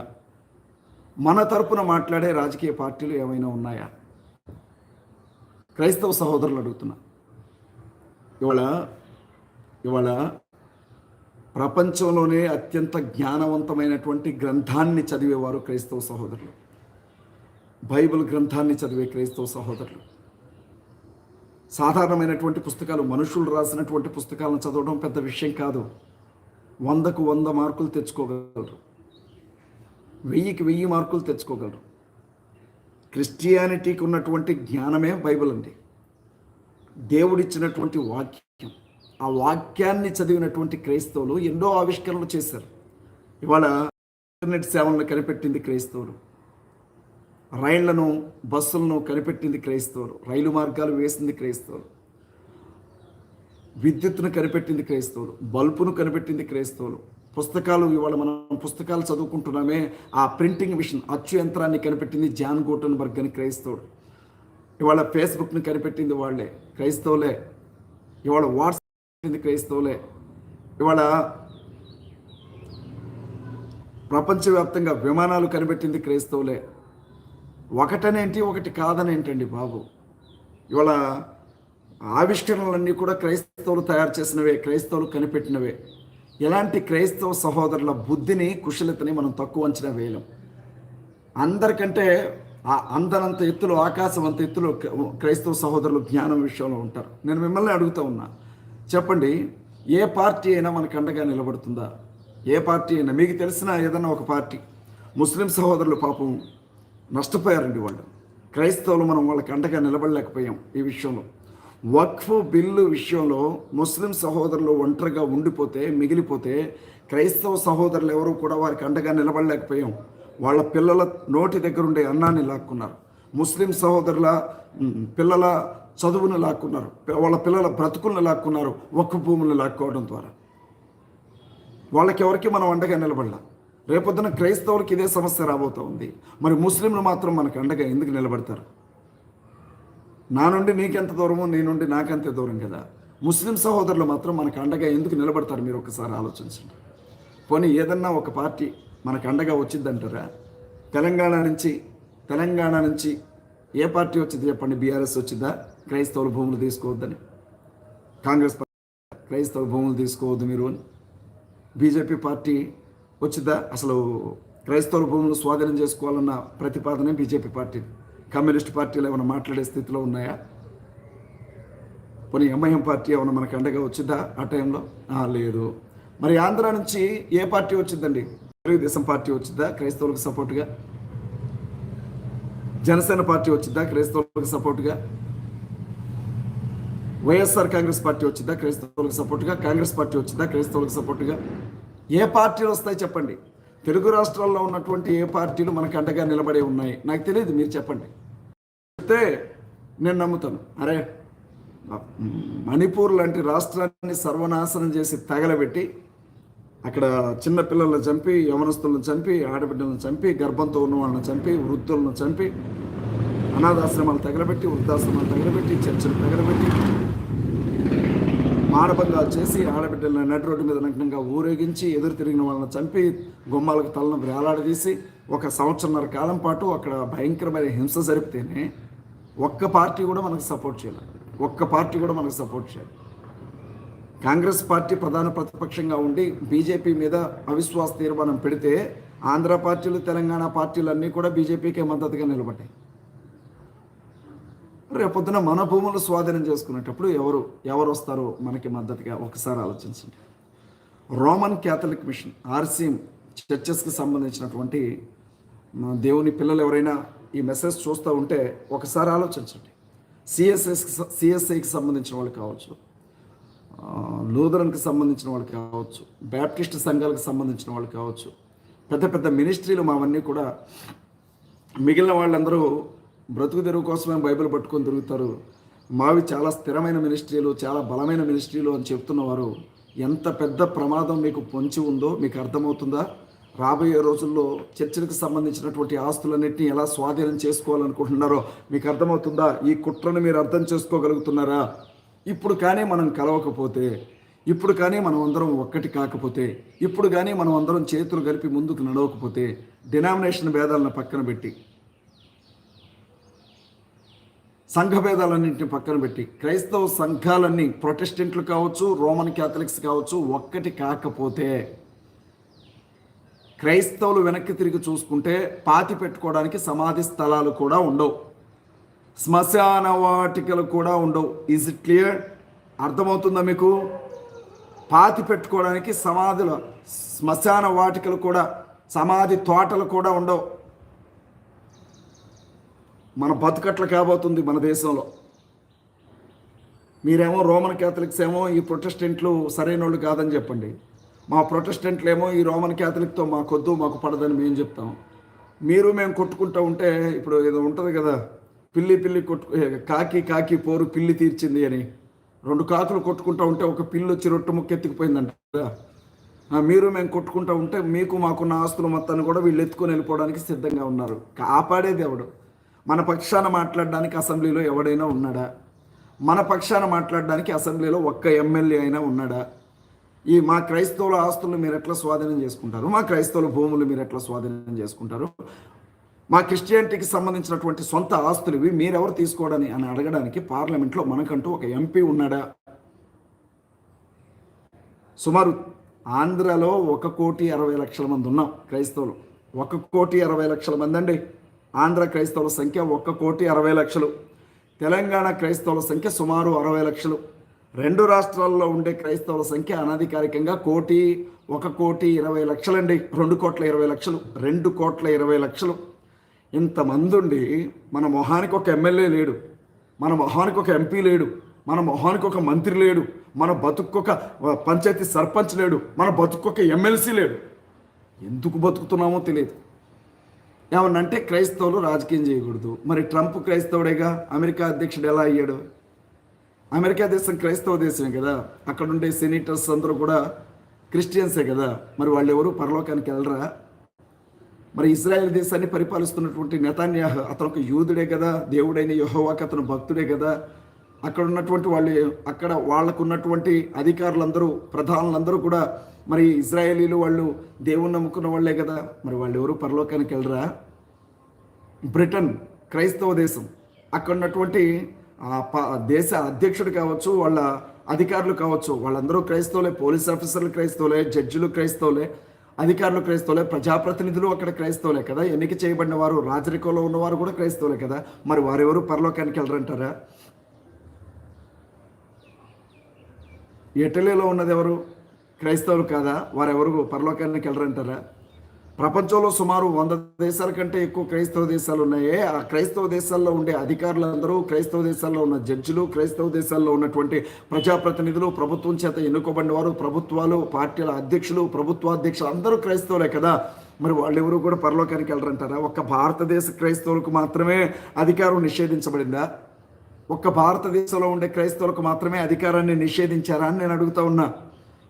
[SPEAKER 1] మన తరపున మాట్లాడే రాజకీయ పార్టీలు ఏమైనా ఉన్నాయా? క్రైస్తవ సహోదరులు అడుగుతున్నా. ఇవాళ ప్రపంచంలోనే అత్యంత జ్ఞానవంతమైనటువంటి గ్రంథాన్ని చదివేవారు క్రైస్తవ సహోదరులు. బైబిల్ గ్రంథాన్ని చదివే క్రైస్తవ సహోదరులు. సాధారణమైనటువంటి పుస్తకాలు, మనుషులు రాసినటువంటి పుస్తకాలను చదవడం పెద్ద విషయం కాదు. 100కు 100 మార్కులు తెచ్చుకోగలరు, 1000కి 1000 మార్కులు తెచ్చుకోగలరు. క్రిస్టియానిటీకి ఉన్నటువంటి జ్ఞానమే బైబిల్ అండి. దేవుడిచ్చినటువంటి వాక్యం. ఆ వాక్యాన్ని చదివినటువంటి క్రైస్తవులు ఎన్నో ఆవిష్కరణలు చేశారు. ఇవాళ ఇంటర్నెట్ సేవలను కనిపెట్టింది క్రైస్తవులు. రైళ్లను, బస్సులను కనిపెట్టింది క్రైస్తవులు. రైలు మార్గాలు వేసింది క్రైస్తవులు. విద్యుత్తును కనిపెట్టింది క్రైస్తవులు. బల్బును కనిపెట్టింది క్రైస్తవులు. పుస్తకాలు, ఇవాళ మనం పుస్తకాలు చదువుకుంటున్నామే, ఆ ప్రింటింగ్ మిషన్, అచ్చు యంత్రాన్ని కనిపెట్టింది జాన్ గూటన్బర్గ్ అని క్రైస్తవుడు. ఇవాళ ఫేస్బుక్ని కనిపెట్టింది వాళ్ళే, క్రైస్తవులే. ఇవాళ వాట్సాప్ కనిపెట్టింది క్రైస్తవులే. ఇవాళ ప్రపంచవ్యాప్తంగా విమానాలు కనిపెట్టింది క్రైస్తవులే. ఒకటనేంటి, ఒకటి కాదనేంటండి బాబు. ఇవాళ ఆవిష్కరణలన్నీ కూడా క్రైస్తవులు తయారు చేసినవే, క్రైస్తవులు కనిపెట్టినవే. ఇలాంటి క్రైస్తవ సహోదరుల బుద్ధిని, కుశలతని మనం తక్కువ అంచనా వేయలేం. అందరికంటే అందనంత ఎత్తులో, ఆకాశం అంత ఎత్తులో క్రైస్తవ సహోదరులు జ్ఞానం విషయంలో ఉంటారు. నేను మిమ్మల్ని అడుగుతూ ఉన్నా, చెప్పండి, ఏ పార్టీ అయినా మనకు అండగా నిలబడుతుందా? ఏ పార్టీ అయినా మీకు తెలిసిన ఏదైనా ఒక పార్టీ? ముస్లిం సహోదరులు పాపం నష్టపోయారండి. వాళ్ళు క్రైస్తవులు మనం వాళ్ళకి అండగా నిలబడలేకపోయాం. ఈ విషయంలో వక్ఫ్ బిల్లు విషయంలో ముస్లిం సహోదరులు ఒంటరిగా ఉండిపోతే, మిగిలిపోతే క్రైస్తవ సహోదరులు ఎవరు కూడా వారికి అండగా నిలబడలేకపోయాం. వాళ్ళ పిల్లల నోటి దగ్గర ఉండే అన్నాన్ని లాక్కున్నారు. ముస్లిం సహోదరుల పిల్లల చదువును లాక్కున్నారు. వాళ్ళ పిల్లల బ్రతుకులను లాక్కున్నారు వక్ఫ్ భూములను లాక్కోవడం ద్వారా. వాళ్ళకెవరికి మనం అండగా నిలబడలా. రేపొద్దున క్రైస్తవులకి ఇదే సమస్య రాబోతూ ఉంది. మరి ముస్లింలు మాత్రం మనకు అండగా ఎందుకు నిలబడతారు? నా నుండి నీకెంత దూరమో, నీ నుండి నాకెంత దూరం కదా. ముస్లిం సహోదరులు మాత్రం మనకు అండగా ఎందుకు నిలబడతారు? మీరు ఒకసారి ఆలోచించండి. పోనీ ఏదన్నా ఒక పార్టీ మనకు అండగా వచ్చిందంటారా? తెలంగాణ నుంచి ఏ పార్టీ వచ్చింది చెప్పండి? బీఆర్ఎస్ వచ్చిందా క్రైస్తవుల భూములు తీసుకోవద్దని? కాంగ్రెస్ పార్టీ క్రైస్తవ భూములు తీసుకోవద్దు మీరు అని? బీజేపీ పార్టీ వచ్చిందా? అసలు క్రైస్తవ భూములు స్వాధీనం చేసుకోవాలన్న ప్రతిపాదనే బీజేపీ పార్టీ. కమ్యూనిస్ట్ పార్టీలు ఏమైనా మాట్లాడే స్థితిలో ఉన్నాయా? పోనీ ఎంఐఎం పార్టీ ఏమైనా మనకు అండగా వచ్చిందా ఆ టైంలో? లేదు. మరి ఆంధ్ర నుంచి ఏ పార్టీ వచ్చిందండి? తెలుగుదేశం పార్టీ వచ్చిందా క్రైస్తవులకు సపోర్టుగా? జనసేన పార్టీ వచ్చిందా క్రైస్తవులకు సపోర్టుగా? వైఎస్ఆర్ కాంగ్రెస్ పార్టీ వచ్చిందా క్రైస్తవులకు సపోర్టుగా? కాంగ్రెస్ పార్టీ వచ్చిందా క్రైస్తవులకు సపోర్టుగా? ఏ పార్టీలు వస్తాయి చెప్పండి? తెలుగు రాష్ట్రాల్లో ఉన్నటువంటి ఏ పార్టీలు మనకు అండగా నిలబడే ఉన్నాయి? నాకు తెలియదు, మీరు చెప్పండి. చెప్తే నేను నమ్ముతాను. అరే, మణిపూర్ లాంటి రాష్ట్రాన్ని సర్వనాశనం చేసి తగలబెట్టి అక్కడ చిన్నపిల్లలను చంపి, యవనస్తులను చంపి, ఆడబిడ్డలను చంపి, గర్భంతో ఉన్న వాళ్ళని చంపి, వృద్ధులను చంపి, అనాథాశ్రమాలు తగలబెట్టి, వృద్ధాశ్రమాలు తగలబెట్టి, చర్చలు తగలబెట్టి, మానభంగాలు చేసి, ఆడబిడ్డలను నడి రోడ్డు మీద నగ్నంగా ఊరేగించి, ఎదురు తిరిగిన వాళ్ళని చంపి, గుమ్మాలకు తలను వేలాడదీసి 1 సంవత్సరన్నర కాలం పాటు అక్కడ భయంకరమైన హింస జరిపితేనే ఒక్క పార్టీ కూడా మనకు సపోర్ట్ చేయాలి. కాంగ్రెస్ పార్టీ ప్రధాన ప్రతిపక్షంగా ఉండి బీజేపీ మీద అవిశ్వాస తీర్మానం పెడితే ఆంధ్ర పార్టీలు, తెలంగాణ పార్టీలు అన్నీ కూడా బీజేపీకే మద్దతుగా నిలబడ్డాయి. రేపొద్దున మన భూములు స్వాధీనం చేసుకునేటప్పుడు ఎవరు వస్తారో మనకి మద్దతుగా ఒకసారి ఆలోచించండి. రోమన్ క్యాథలిక్ మిషన్, ఆర్సీఎం చర్చెస్కి సంబంధించినటువంటి దేవుని పిల్లలు ఎవరైనా ఈ మెసేజ్ చూస్తూ ఉంటే ఒకసారి ఆలోచించండి. సిఎస్ఐకి సంబంధించిన వాళ్ళు కావచ్చు, లూథరన్కి సంబంధించిన వాళ్ళు కావచ్చు, బ్యాప్టిస్ట్ సంఘాలకు సంబంధించిన వాళ్ళు కావచ్చు, పెద్ద పెద్ద మినిస్ట్రీలు మావన్నీ కూడా. మిగిలిన వాళ్ళందరూ బ్రతుకు తెరువు కోసమే బైబిల్ పట్టుకొని తిరుగుతారు. మావి చాలా స్థిరమైన మినిస్ట్రీలు, చాలా బలమైన మినిస్ట్రీలు అని చెప్తున్నవారు ఎంత పెద్ద ప్రమాదం మీకు పొంచి ఉందో మీకు అర్థమవుతుందా? రాబోయే రోజుల్లో చర్చిలకు సంబంధించినటువంటి ఆస్తులన్నింటినీ ఎలా స్వాధీనం చేసుకోవాలనుకుంటున్నారో మీకు అర్థమవుతుందా? ఈ కుట్రను మీరు అర్థం చేసుకోగలుగుతున్నారా? ఇప్పుడు కానీ మనం కలవకపోతే, ఇప్పుడు కానీ మనం అందరం ఒక్కటి కాకపోతే, ఇప్పుడు కానీ మనం అందరం చేతులు కలిపి ముందుకు నడవకపోతే, డినామినేషన్ భేదాలను పక్కన పెట్టి, సంఘ భేదాలన్నింటిని పక్కన పెట్టి, క్రైస్తవ సంఘాలన్నీ ప్రొటెస్టెంట్లు కావచ్చు, రోమన్ క్యాథలిక్స్ కావచ్చు, ఒక్కటి కాకపోతే క్రైస్తవులు వెనక్కి తిరిగి చూసుకుంటే పాతి పెట్టుకోవడానికి సమాధి స్థలాలు కూడా ఉండవు, శ్మశాన వాటికలు కూడా ఉండవు. Is it clear? అర్థమవుతుందా మీకు? పాతి పెట్టుకోవడానికి శ్మశాన వాటికలు కూడా, సమాధి తోటలు కూడా ఉండవు. మన బతుకట్ల కాబోతుంది మన దేశంలో. మీరేమో రోమన్ క్యాథలిక్స్ ఏమో ఈ ప్రొటెస్టెంట్లు సరైన వాళ్ళు కాదని చెప్పండి, మా ప్రొటెస్టెంట్లు ఏమో ఈ రోమన్ క్యాథలిక్తో మాకొద్దు, మాకు పడదని మేము చెప్తాం. మేము కొట్టుకుంటూ ఉంటే, ఇప్పుడు ఏదో ఉంటుంది కదా, పిల్లి కాకి పోరు పిల్లి తీర్చింది అని, రెండు కాకులు కొట్టుకుంటూ ఉంటే ఒక పిల్లి వచ్చి రొట్టె ముక్క ఎత్తుకుపోయిందంట. మేము కొట్టుకుంటూ ఉంటే మీకు మాకున్న ఆస్తుల మొత్తాన్ని కూడా వీళ్ళు ఎత్తుకొని వెళ్ళిపోవడానికి సిద్ధంగా ఉన్నారు. కాపాడేది ఎవడు? మన పక్షాన మాట్లాడడానికి అసెంబ్లీలో ఎవడైనా ఉన్నాడా? మన పక్షాన మాట్లాడడానికి అసెంబ్లీలో ఒక్క ఎమ్మెల్యే అయినా ఉన్నాడా? ఈ మా క్రైస్తవుల ఆస్తులు మీరు ఎట్లా స్వాధీనం చేసుకుంటారు? మా క్రైస్తవుల భూములు మీరు ఎట్లా స్వాధీనం చేసుకుంటారు? మా క్రిస్టియానిటీకి సంబంధించినటువంటి సొంత ఆస్తులు ఇవి మీరెవరు తీసుకోవడని అని అడగడానికి పార్లమెంట్లో మనకంటూ ఒక ఎంపీ ఉన్నాడా? సుమారు ఆంధ్రాలో 1,60,00,000 మంది ఉన్నాం క్రైస్తవులు. 1,60,00,000 మంది అండి ఆంధ్ర క్రైస్తవుల సంఖ్య. 1,60,00,000. తెలంగాణ క్రైస్తవుల సంఖ్య సుమారు 60 లక్షలు. రెండు రాష్ట్రాల్లో ఉండే క్రైస్తవుల సంఖ్య అనధికారికంగా 1,20,00,000 అండి. 2,20,00,000. 2,20,00,000. ఇంతమంది ఉండి మన మొహానికి ఒక ఎమ్మెల్యే లేడు, మన మొహానికి ఒక ఎంపీ లేడు, మన మొహానికి ఒక మంత్రి లేడు, మన బతుక్కొక పంచాయతీ సర్పంచ్ లేడు, మన బతుక్కొక ఎమ్మెల్సీ లేడు. ఎందుకు బతుకుతున్నామో తెలియదు. ఏమన్నంటే క్రైస్తవులు రాజకీయం చేయకూడదు. మరి ట్రంప్ క్రైస్తవుడేగా, అమెరికా అధ్యక్షుడు ఎలా అయ్యాడు? అమెరికా దేశం క్రైస్తవ దేశమే కదా, అక్కడ ఉండే సెనేటర్స్ అందరూ కూడా క్రిస్టియన్సే కదా. మరి వాళ్ళు ఎవరు పరలోకానికి వెళ్ళరా? మరి ఇజ్రాయెల్ దేశాన్ని పరిపాలిస్తున్నటువంటి నెతన్యాహు అతను ఒక యూదుడే కదా, దేవుడైన యెహోవాకు అతను భక్తుడే కదా. అక్కడ ఉన్నటువంటి అక్కడ వాళ్ళకున్నటువంటి అధికారులందరూ, ప్రధానులందరూ కూడా మరి ఇజ్రాయేలీలు, వాళ్ళు దేవుని నమ్ముకున్న వాళ్ళే కదా. మరి వాళ్ళు ఎవరు పరలోకానికి వెళ్ళరా? బ్రిటన్ క్రైస్తవ దేశం, అక్కడ ఉన్నటువంటి దేశ అధ్యక్షుడు కావచ్చు, వాళ్ళ అధికారులు కావచ్చు, వాళ్ళందరూ క్రైస్తవులే. పోలీస్ ఆఫీసర్లు క్రైస్తవులే, జడ్జిలు క్రైస్తవులే, అధికారులు క్రైస్తవులే, ప్రజాప్రతినిధులు అక్కడ క్రైస్తవులే కదా. ఎన్నిక చేయబడిన వారు, రాజరికంలో ఉన్నవారు కూడా క్రైస్తవులే కదా. మరి వారెవరు పరలోకానికి వెళ్ళరంటారా? ఇటలీలో ఉన్నది ఎవరు? క్రైస్తవులు కాదా? వారెవరు పరలోకానికి వెళ్ళరంటారా? ప్రపంచంలో సుమారు 100 దేశాల కంటే ఎక్కువ క్రైస్తవ దేశాలు ఉన్నాయే. ఆ క్రైస్తవ దేశాల్లో ఉండే అధికారులందరూ, క్రైస్తవ దేశాల్లో ఉన్న జడ్జిలు, క్రైస్తవ దేశాల్లో ఉన్నటువంటి ప్రజాప్రతినిధులు, ప్రభుత్వం చేత ఎన్నుకోబడిన వారు, ప్రభుత్వాలు, పార్టీల అధ్యక్షులు, ప్రభుత్వాధ్యక్షులు అందరూ క్రైస్తవులే కదా. మరి వాళ్ళెవరూ కూడా పరలోకానికి వెళ్ళరంటారా? ఒక్క భారతదేశ క్రైస్తవులకు మాత్రమే అధికారం నిషేధించబడిందా? ఒక్క భారతదేశంలో ఉండే క్రైస్తవులకు మాత్రమే అధికారాన్ని నిషేధించారా అని నేను అడుగుతా ఉన్నా.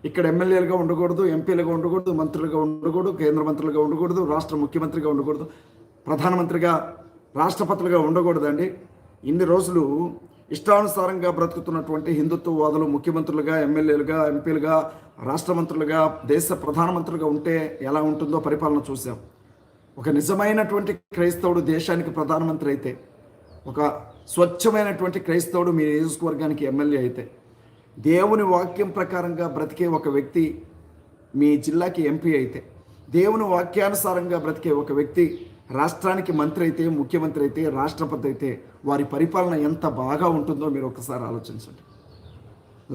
[SPEAKER 1] ఇక్కడ ఎమ్మెల్యేలుగా ఉండకూడదు, ఎంపీలుగా ఉండకూడదు, మంత్రులుగా ఉండకూడదు, కేంద్ర మంత్రులుగా ఉండకూడదు, రాష్ట్ర ముఖ్యమంత్రిగా ఉండకూడదు, ప్రధానమంత్రిగా, రాష్ట్రపతులుగా ఉండకూడదండి. ఇన్ని రోజులు ఇష్టానుసారంగా బ్రతుకుతున్నటువంటి హిందుత్వవాదులు ముఖ్యమంత్రులుగా, ఎమ్మెల్యేలుగా, ఎంపీలుగా, రాష్ట్ర మంత్రులుగా, దేశ ప్రధానమంత్రులుగా ఉంటే ఎలా ఉంటుందో పరిపాలన చూసాం. ఒక నిజమైనటువంటి క్రైస్తవుడు దేశానికి ప్రధానమంత్రి అయితే, ఒక స్వచ్ఛమైనటువంటి క్రైస్తవుడు మీ నియోజకవర్గానికి ఎమ్మెల్యే అయితే, దేవుని వాక్యం ప్రకారంగా బ్రతికే ఒక వ్యక్తి మీ జిల్లాకి ఎంపీ అయితే, దేవుని వాక్యానుసారంగా బ్రతికే ఒక వ్యక్తి రాష్ట్రానికి మంత్రి అయితే, ముఖ్యమంత్రి అయితే, రాష్ట్రపతి అయితే, వారి పరిపాలన ఎంత బాగా ఉంటుందో మీరు ఒకసారి ఆలోచించండి.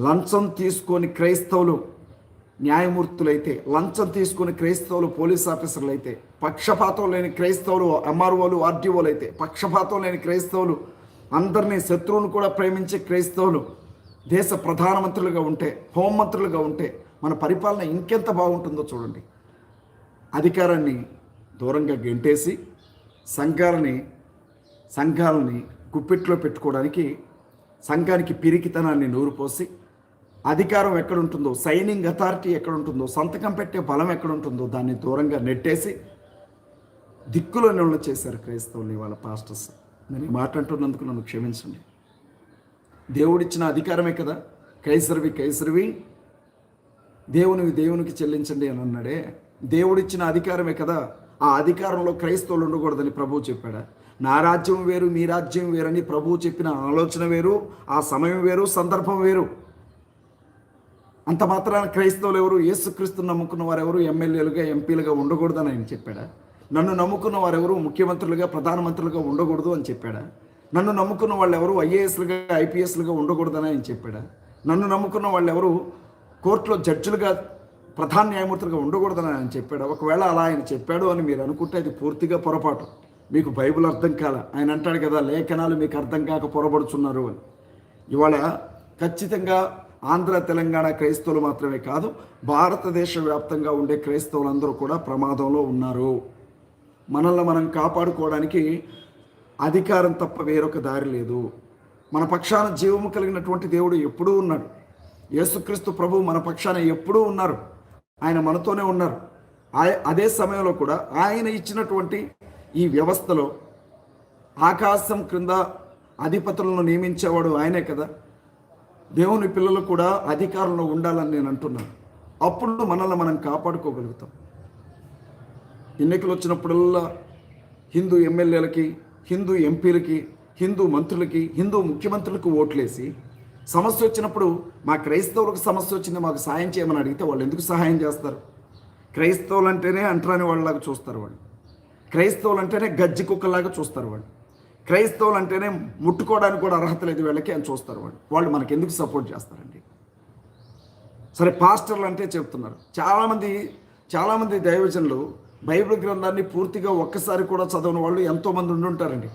[SPEAKER 1] లంచం తీసుకొని క్రైస్తవులు న్యాయమూర్తులైతే, లంచం తీసుకొని క్రైస్తవులు పోలీస్ ఆఫీసర్లు అయితే, పక్షపాతం లేని క్రైస్తవులు ఎంఆర్ఓలు ఆర్డీఓలు అయితే, పక్షపాతం లేని క్రైస్తవులు అందరినీ శత్రువును కూడా ప్రేమించే క్రైస్తవులు దేశ ప్రధానమంత్రులుగా ఉంటే, హోంమంత్రులుగా ఉంటే మన పరిపాలన ఇంకెంత బాగుంటుందో చూడండి. అధికారాన్ని దూరంగా గెంటేసి సంఘాలని గుప్పిట్లో పెట్టుకోవడానికి, సంఘానికి పిరికితనాన్ని నూరుపోసి, అధికారం ఎక్కడుంటుందో, సైనింగ్ అథారిటీ ఎక్కడుంటుందో, సంతకం పెట్టే బలం ఎక్కడుంటుందో దాన్ని దూరంగా నెట్టేసి దిక్కులో నిల్వ చేశారు క్రైస్తవుల్ని వాళ్ళ పాస్టర్స్. నేను ఈ మాట అంటున్నందుకు నన్ను క్షమించండి. దేవుడిచ్చిన అధికారమే కదా, కైసరివి దేవునికి చెల్లించండి అని అన్నాడే. దేవుడిచ్చిన అధికారమే కదా, ఆ అధికారంలో క్రైస్తవులు ఉండకూడదని ప్రభువు చెప్పాడా? నా రాజ్యం వేరు, మీ రాజ్యం వేరని ప్రభువు చెప్పిన ఆలోచన వేరు, ఆ సమయం వేరు, సందర్భం వేరు. అంత మాత్రాన క్రైస్తవులు ఎవరు, యేసుక్రీస్తుని నమ్ముకున్న వారెవరు ఎమ్మెల్యేలుగా, ఎంపీలుగా ఉండకూడదని ఆయన చెప్పాడా? నన్ను నమ్ముకున్న వారెవరు ముఖ్యమంత్రులుగా, ప్రధానమంత్రులుగా ఉండకూడదు అని చెప్పాడా? నన్ను నమ్ముకున్న వాళ్ళు ఎవరు ఐఏఎస్లుగా, ఐపీఎస్లుగా ఉండకూడదని ఆయన చెప్పాడా? నన్ను నమ్ముకున్న వాళ్ళు ఎవరు కోర్టులో జడ్జిలుగా, ప్రధాన న్యాయమూర్తులుగా ఉండకూడదని ఆయన చెప్పాడా? ఒకవేళ అలా ఆయన చెప్పాడు అని మీరు అనుకుంటే అది పూర్తిగా పొరపాటు. మీకు బైబిల్ అర్థం కాల. ఆయన అంటాడు కదా, లేఖనాలు మీకు అర్థం కాక పొరబడుచున్నారు అని. ఇవాళ ఖచ్చితంగా ఆంధ్ర తెలంగాణ క్రైస్తవులు మాత్రమే కాదు, భారతదేశ వ్యాప్తంగా ఉండే క్రైస్తవులందరూ కూడా ప్రమాదంలో ఉన్నారు. మనల్ని మనం కాపాడుకోవడానికి అధికారం తప్ప వేరొక దారి లేదు. మన పక్షాన జీవము కలిగినటువంటి దేవుడు ఎప్పుడూ ఉన్నాడు. యేసుక్రీస్తు ప్రభువు మన పక్షాన ఎప్పుడూ ఉన్నారు. ఆయన మనతోనే ఉన్నారు. అదే సమయంలో కూడా ఆయన ఇచ్చినటువంటి ఈ వ్యవస్థలో ఆకాశం క్రింద అధిపతులను నియమించేవాడు ఆయనే కదా. దేవుని పిల్లలు కూడా అధికారంలో ఉండాలని నేను అంటున్నాను. అప్పుడు మనల్ని మనం కాపాడుకోగలుగుతాం. ఎన్నికలు వచ్చినప్పుడల్లా హిందూ ఎమ్మెల్యేలకి, హిందూ ఎంపీలకి, హిందూ మంత్రులకి, హిందూ ముఖ్యమంత్రులకు ఓట్లేసి సమస్య వచ్చినప్పుడు మా క్రైస్తవులకు సమస్య వచ్చింది మాకు సాయం చేయమని అడిగితే వాళ్ళు ఎందుకు సహాయం చేస్తారు? క్రైస్తవులు అంటేనే అంటరాని వాళ్ళలాగా చూస్తారు వాళ్ళు. క్రైస్తవులు అంటేనే గజ్జి కుక్కలాగా చూస్తారు వాళ్ళు. క్రైస్తవులు అంటేనే ముట్టుకోవడానికి కూడా అర్హత లేదు వీళ్ళకి అని చూస్తారు వాళ్ళు మనకి ఎందుకు సపోర్ట్ చేస్తారండి? సరే, పాస్టర్లు అంటే చెప్తున్నారు. చాలామంది దైవజనులు బైబిల్ గ్రంథాన్ని పూర్తిగా ఒక్కసారి కూడా చదవని వాళ్ళు ఎంతోమంది ఉండుంటారండి.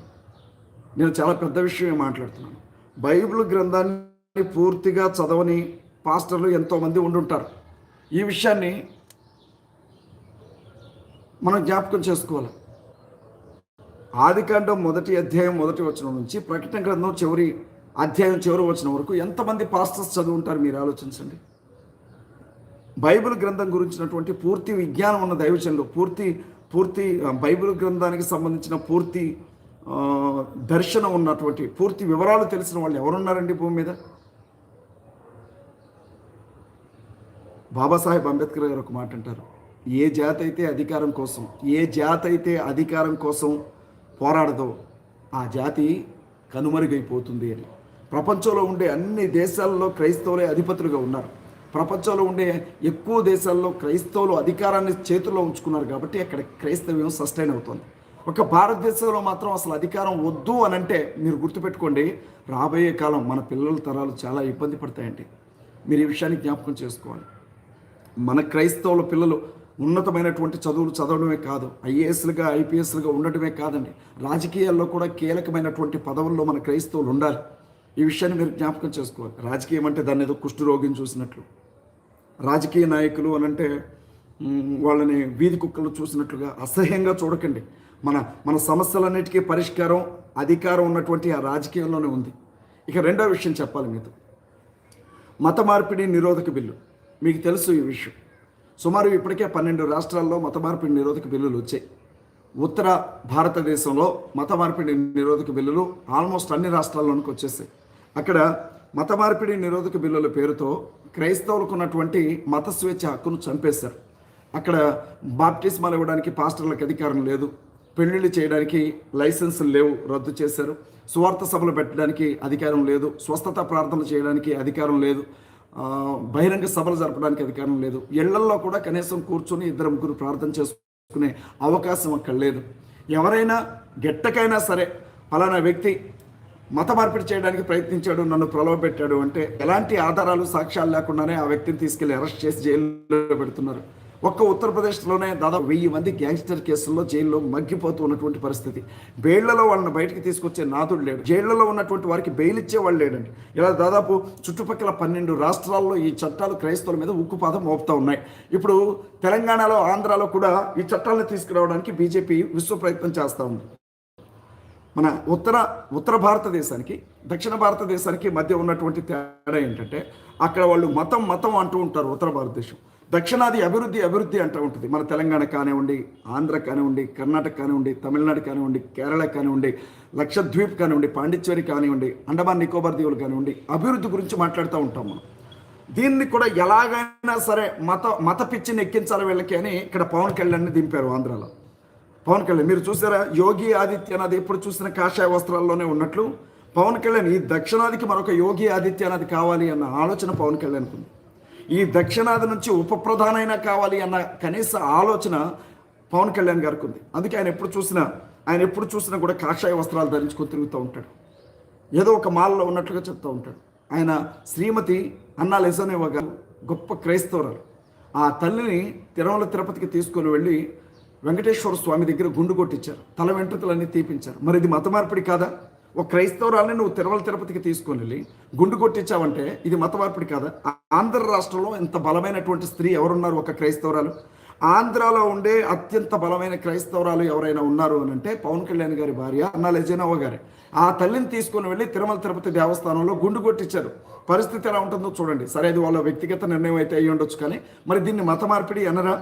[SPEAKER 1] నేను చాలా పెద్ద విషయమే మాట్లాడుతున్నాను. బైబిల్ గ్రంథాన్ని పూర్తిగా చదవని పాస్టర్లు ఎంతోమంది ఉండుంటారు. ఈ విషయాన్ని మనం జ్ఞాపకం చేసుకోవాలి. ఆదికాండం 1వ అధ్యాయం 1వ వచనం నుంచి ప్రకటన గ్రంథం చివరి వచనం వరకు ఎంతమంది పాస్టర్స్ చదువు ఉంటారు మీరు ఆలోచించండి. బైబిల్ గ్రంథం గురించినటువంటి పూర్తి విజ్ఞానం ఉన్న దైవజనులు, పూర్తి బైబిల్ గ్రంథానికి సంబంధించిన పూర్తి దర్శనం ఉన్నటువంటి, పూర్తి వివరాలు తెలిసిన వాళ్ళు ఎవరున్నారండి భూమి మీద? బాబాసాహెబ్ అంబేద్కర్ గారు ఒక మాట అంటారు, ఏ జాతి అయితే అధికారం కోసం పోరాడదో ఆ జాతి కనుమరుగైపోతుంది అని. ప్రపంచంలో ఉండే అన్ని దేశాల్లో క్రైస్తవులే అధిపతులుగా ఉన్నారు. ప్రపంచంలో ఉండే ఎక్కువ దేశాల్లో క్రైస్తవులు అధికారాన్ని చేతుల్లో ఉంచుకున్నారు కాబట్టి అక్కడ క్రైస్తవ్యం సస్టైన్ అవుతుంది. ఒక భారతదేశంలో మాత్రం అసలు అధికారం వద్దు అని అంటే మీరు గుర్తుపెట్టుకోండి, రాబోయే కాలం మన పిల్లల తరాలు చాలా ఇబ్బంది పడతాయండి. మీరు ఈ విషయాన్ని జ్ఞాపకం చేసుకోవాలి. మన క్రైస్తవుల పిల్లలు ఉన్నతమైనటువంటి చదువులు చదవడమే కాదు, ఐఏఎస్లుగా, ఐపీఎస్లుగా ఉండటమే కాదండి, రాజకీయాల్లో కూడా కీలకమైనటువంటి పదవుల్లో మన క్రైస్తవులు ఉండాలి. ఈ విషయాన్ని మీరు జ్ఞాపకం చేసుకోవాలి. రాజకీయం అంటే దాన్ని ఏదో కుష్ఠరోగిని చూసినట్లు, రాజకీయ నాయకులు అని అంటే వాళ్ళని వీధి కుక్కలు చూసినట్లుగా అసహ్యంగా చూడకండి. మన సమస్యలన్నిటికీ పరిష్కారం, అధికారం ఉన్నటువంటి ఆ రాజకీయంలోనే ఉంది. ఇక రెండో విషయం చెప్పాలి మీతో, మత మార్పిడి నిరోధక బిల్లు. మీకు తెలుసు ఈ విషయం. సుమారు ఇప్పటికే 12 రాష్ట్రాల్లో మత మార్పిడి నిరోధక బిల్లులు వచ్చాయి. ఉత్తర భారతదేశంలో మత మార్పిడి నిరోధక బిల్లులు ఆల్మోస్ట్ అన్ని రాష్ట్రాల్లోనికి వచ్చేసాయి. అక్కడ మత మార్పిడి నిరోధక బిల్లుల పేరుతో క్రైస్తవులకు ఉన్నటువంటి మత స్వేచ్ఛ హక్కును చంపేశారు. అక్కడ బాప్టిస్మాలు ఇవ్వడానికి పాస్టర్లకు అధికారం లేదు, పెళ్లిళ్ళు చేయడానికి లైసెన్సులు లేవు, రద్దు చేశారు. సువార్త సభలు పెట్టడానికి అధికారం లేదు, స్వస్థత ప్రార్థనలు చేయడానికి అధికారం లేదు, బహిరంగ సభలు జరపడానికి అధికారం లేదు. ఇళ్లల్లో కూడా కనీసం కూర్చొని ఇద్దరు ముగ్గురు ప్రార్థన చేసుకునే అవకాశం అక్కడ లేదు. ఎవరైనా గెట్టకైనా సరే ఫలానా వ్యక్తి మత మార్పిడి చేయడానికి ప్రయత్నించాడు, నన్ను ప్రలోభపెట్టాడు అంటే ఎలాంటి ఆధారాలు సాక్ష్యాలు లేకుండానే ఆ వ్యక్తిని తీసుకెళ్లి అరెస్ట్ చేసి జైల్లో పెడుతున్నారు. ఒక్క ఉత్తరప్రదేశ్లోనే దాదాపు 1000 మంది గ్యాంగ్స్టర్ కేసుల్లో జైల్లో మగ్గిపోతూ ఉన్నటువంటి పరిస్థితి. బెయిళ్లలో వాళ్ళని బయటికి తీసుకొచ్చే నాథుడు లేడు. జైళ్లలో ఉన్నటువంటి వారికి బెయిల్ ఇచ్చేవాళ్ళు లేడండి. ఇలా దాదాపు చుట్టుపక్కల 12 రాష్ట్రాల్లో ఈ చట్టాలు క్రైస్తవుల మీద ఉక్కుపాదం మోపుతా ఉన్నాయి. ఇప్పుడు తెలంగాణలో, ఆంధ్రాలో కూడా ఈ చట్టాలను తీసుకురావడానికి బీజేపీ విశ్వ ప్రయత్నం చేస్తూ ఉంది. మన ఉత్తర భారతదేశానికి, దక్షిణ భారతదేశానికి మధ్య ఉన్నటువంటి తేడా ఏంటంటే అక్కడ వాళ్ళు మతం అంటూ ఉంటారు. ఉత్తర భారతదేశం, దక్షిణాది అభివృద్ధి అంటూ ఉంటుంది. మన తెలంగాణ కానివ్వండి, ఆంధ్ర కానివ్వండి, కర్ణాటక కానివ్వండి, తమిళనాడు కానివ్వండి, కేరళ కానివ్వండి, లక్షద్వీప్ కానివ్వండి, పాండిచ్చేరి కానివ్వండి, అండమాన్ నికోబార్ దీవులు కానివ్వండి, అభివృద్ధి గురించి మాట్లాడుతూ ఉంటాం మనం. దీన్ని కూడా ఎలాగైనా సరే మత పిచ్చిని ఎక్కించాలి వీళ్ళకి అని ఇక్కడ పవన్ కళ్యాణ్ని దింపారు. ఆంధ్రాలో పవన్ కళ్యాణ్ మీరు చూసారా? యోగి ఆదిత్యనాథ్ ఎప్పుడు చూసిన కాషాయ వస్త్రాల్లోనే ఉన్నట్లు పవన్ కళ్యాణ్ ఈ దక్షిణాదికి మరొక యోగి ఆదిత్యనాథ్ కావాలి అన్న ఆలోచన పవన్ కళ్యాణ్కి ఉంది. ఈ దక్షిణాది నుంచి ఉప ప్రధానైనా కావాలి అన్న కనీస ఆలోచన పవన్ కళ్యాణ్ గారికి ఉంది. అందుకే ఆయన ఎప్పుడు చూసినా కూడా కాషాయ వస్త్రాలు ధరించుకొని తిరుగుతూ ఉంటాడు. ఏదో ఒక మాల్లో ఉన్నట్లుగా చెప్తూ ఉంటాడు. ఆయన శ్రీమతి అన్నా లెజనేవా గారు గొప్ప క్రైస్తవురాలు. ఆ తల్లిని తిరుపతికి తీసుకొని వెళ్ళి వెంకటేశ్వర స్వామి దగ్గర గుండు కొట్టించారు, తల వెంట్రుకలన్నీ తీపించారు. మరి ఇది మత మార్పిడి కాదా? ఒక క్రైస్తవురాలని నువ్వు తిరుపతికి తీసుకొని వెళ్ళి గుండు కొట్టించావంటే ఇది మత మార్పిడి కాదా? ఆంధ్ర రాష్ట్రంలో ఇంత బలమైనటువంటి స్త్రీ ఎవరున్నారు? ఒక క్రైస్తవురాలు. ఆంధ్రాలో ఉండే అత్యంత బలమైన క్రైస్తవురాలు ఎవరైనా ఉన్నారు అని అంటే పవన్ కళ్యాణ్ గారి భార్య అన్నా లెజనేవా గారే. ఆ తల్లిని తీసుకొని వెళ్ళి తిరుపతి దేవస్థానంలో గుండు కొట్టించారు. పరిస్థితి ఎలా ఉంటుందో చూడండి. సరే, అది వాళ్ళ వ్యక్తిగత నిర్ణయం అయితే అయ్యి ఉండొచ్చు, కానీ మరి దీన్ని మత మార్పిడి అనరా?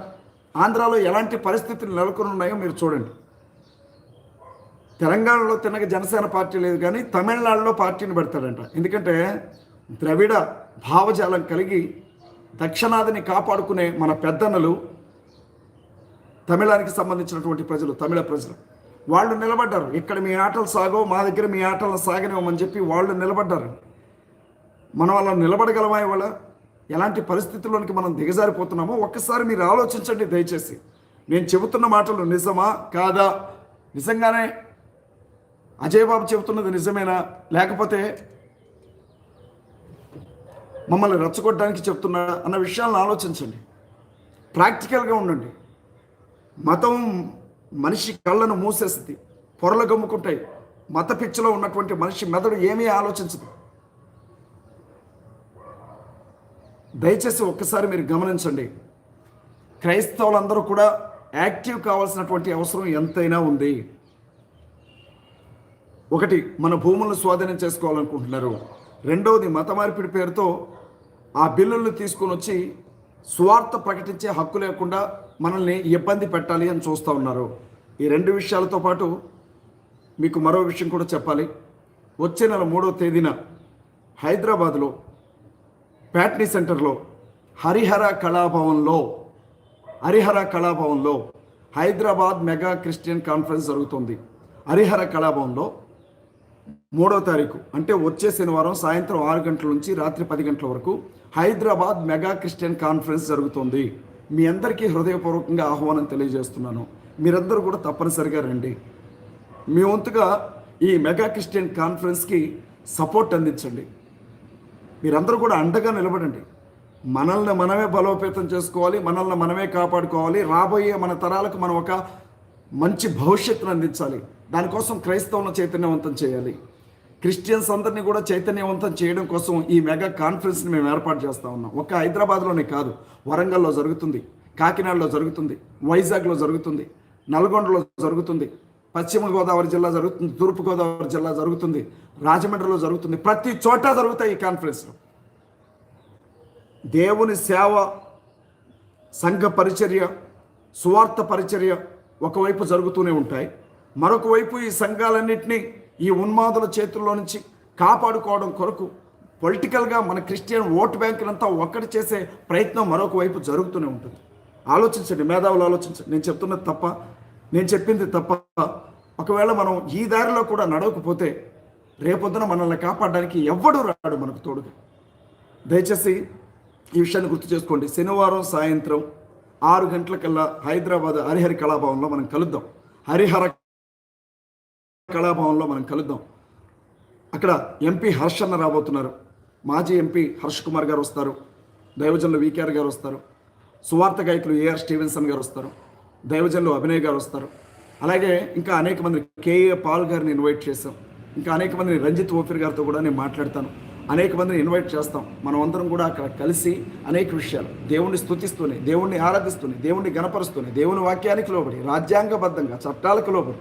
[SPEAKER 1] ఆంధ్రాలో ఎలాంటి పరిస్థితులు నెలకొని ఉన్నాయో మీరు చూడండి. తెలంగాణలో తిన్నగా జనసేన పార్టీ లేదు, కానీ తమిళనాడులో పార్టీని పెడతాడంట. ఎందుకంటే ద్రవిడ భావజాలం కలిగి దక్షిణాదిని కాపాడుకునే మన పెద్దన్నలు, తమిళానికి సంబంధించినటువంటి ప్రజలు, తమిళ ప్రజలు వాళ్ళు నిలబడ్డారు. ఇక్కడ మీ ఆటలు సాగో, మా దగ్గర మీ ఆటలను సాగనివ్వమని చెప్పి వాళ్ళు నిలబడ్డారు. మనం అలా నిలబడగలమా? ఇవాళ ఎలాంటి పరిస్థితుల్లోనికి మనం దిగజారిపోతున్నామో ఒక్కసారి మీరు ఆలోచించండి దయచేసి. నేను చెబుతున్న మాటలు నిజమా కాదా? నిజంగానే అజయ్ బాబు చెబుతున్నది నిజమేనా, లేకపోతే మమ్మల్ని రెచ్చగొట్టడానికి చెప్తున్నాడా అన్న విషయాలను ఆలోచించండి. ప్రాక్టికల్గా ఉండండి. మతం మనిషి కళ్ళను మూసేస్తుంది, పొరలు గమ్ముకుంటాయి. మత పిచ్చిలో ఉన్నటువంటి మనిషి మెదడు ఏమీ ఆలోచించదు. దయచేసి ఒక్కసారి మీరు గమనించండి. క్రైస్తవులందరూ కూడా యాక్టివ్ కావాల్సినటువంటి అవసరం ఎంతైనా ఉంది. ఒకటి, మన భూములను స్వాధీనం చేసుకోవాలనుకుంటున్నారు. రెండవది, మత మార్పిడి పేరుతో ఆ బిల్లులను తీసుకొని వచ్చి స్వార్థ ప్రకటించే హక్కు లేకుండా మనల్ని ఇబ్బంది పెట్టాలి అని చూస్తూ ఉన్నారు. ఈ రెండు విషయాలతో పాటు మీకు మరో విషయం కూడా చెప్పాలి. వచ్చే నెల 3వ తేదీన హైదరాబాద్లో ప్యాట్నీ సెంటర్లో హరిహర కళాభవన్లో హైదరాబాద్ మెగా క్రిస్టియన్ కాన్ఫరెన్స్ జరుగుతుంది. హరిహర కళాభవన్లో 3వ తారీఖు అంటే వచ్చే శనివారం సాయంత్రం 6 గంటల నుంచి రాత్రి 10 గంటల వరకు హైదరాబాద్ మెగా క్రిస్టియన్ కాన్ఫరెన్స్ జరుగుతుంది. మీ అందరికీ హృదయపూర్వకంగా ఆహ్వానం తెలియజేస్తున్నాను. మీరందరూ కూడా తప్పనిసరిగా రండి. మీ వంతుగా ఈ మెగా క్రిస్టియన్ కాన్ఫరెన్స్కి సపోర్ట్ అందించండి. మీరందరూ కూడా అండగా నిలబడండి. మనల్ని మనమే బలోపేతం చేసుకోవాలి, మనల్ని మనమే కాపాడుకోవాలి. రాబోయే మన తరాలకు మనం ఒక మంచి భవిష్యత్తును అందించాలి. దానికోసం క్రైస్తవులను చైతన్యవంతం చేయాలి. క్రిస్టియన్స్ అందరినీ కూడా చైతన్యవంతం చేయడం కోసం ఈ మెగా కాన్ఫరెన్స్ని మేము ఏర్పాటు చేస్తూ ఉన్నాం. ఒక్క హైదరాబాద్లోనే కాదు, వరంగల్లో జరుగుతుంది, కాకినాడలో జరుగుతుంది, వైజాగ్లో జరుగుతుంది, నల్గొండలో జరుగుతుంది, పశ్చిమ గోదావరి జిల్లా జరుగుతుంది, తూర్పు గోదావరి జిల్లా జరుగుతుంది, రాజమండ్రిలో జరుగుతుంది. ప్రతి చోట జరుగుతాయి ఈ కాన్ఫరెన్స్లో. దేవుని సేవ, సంఘ పరిచర్య, సువార్త పరిచర్య ఒకవైపు జరుగుతూనే ఉంటాయి. మరొక వైపు ఈ సంఘాలన్నింటినీ ఈ ఉన్మాదుల చేతుల్లో నుంచి కాపాడుకోవడం కొరకు పొలిటికల్గా మన క్రిస్టియన్ ఓటు బ్యాంకులంతా ఒక్కటి చేసే ప్రయత్నం మరొక వైపు జరుగుతూనే ఉంటుంది. ఆలోచించండి, మేధావులు ఆలోచించండి. నేను చెప్పింది తప్ప. ఒకవేళ మనం ఈ దారిలో కూడా నడవకపోతే రేపొద్దున మనల్ని కాపాడడానికి ఎవ్వడూ రాడు మనకు తోడుగా. దయచేసి ఈ విషయాన్ని గుర్తు చేసుకోండి. శనివారం సాయంత్రం 6 గంటలకల్లా హైదరాబాద్ హరిహర కళాభవన్లో మనం కలుద్దాం. హరిహర కళాభవన్లో మనం కలుద్దాం. అక్కడ ఎంపీ హర్షన్న రాబోతున్నారు. మాజీ ఎంపీ హర్ష్ కుమార్ గారు వస్తారు. దైవజనులు వికేఆర్ గారు వస్తారు. సువార్త గాయకులు ఏఆర్ స్టీవెన్సన్ గారు వస్తారు. దైవజనులు అభినయ్ గారు వస్తారు. అలాగే ఇంకా అనేక మంది కేఏ పాల్ గారిని ఇన్వైట్ చేశాం. ఇంకా అనేక మందిని రంజిత్ ఓఫీర్ గారితో కూడా నేను మాట్లాడతాను. అనేక మందిని ఇన్వైట్ చేస్తాం. మనం అందరం కూడా అక్కడ కలిసి అనేక విషయాలు దేవుణ్ణి స్తుతిస్తూనే, దేవుణ్ణి ఆరాధిస్తూనే, దేవుణ్ణి గణపరుస్తూనే, దేవుని వాక్యానికి లోబడి, రాజ్యాంగబద్ధంగా, చట్టాలకు లోబడి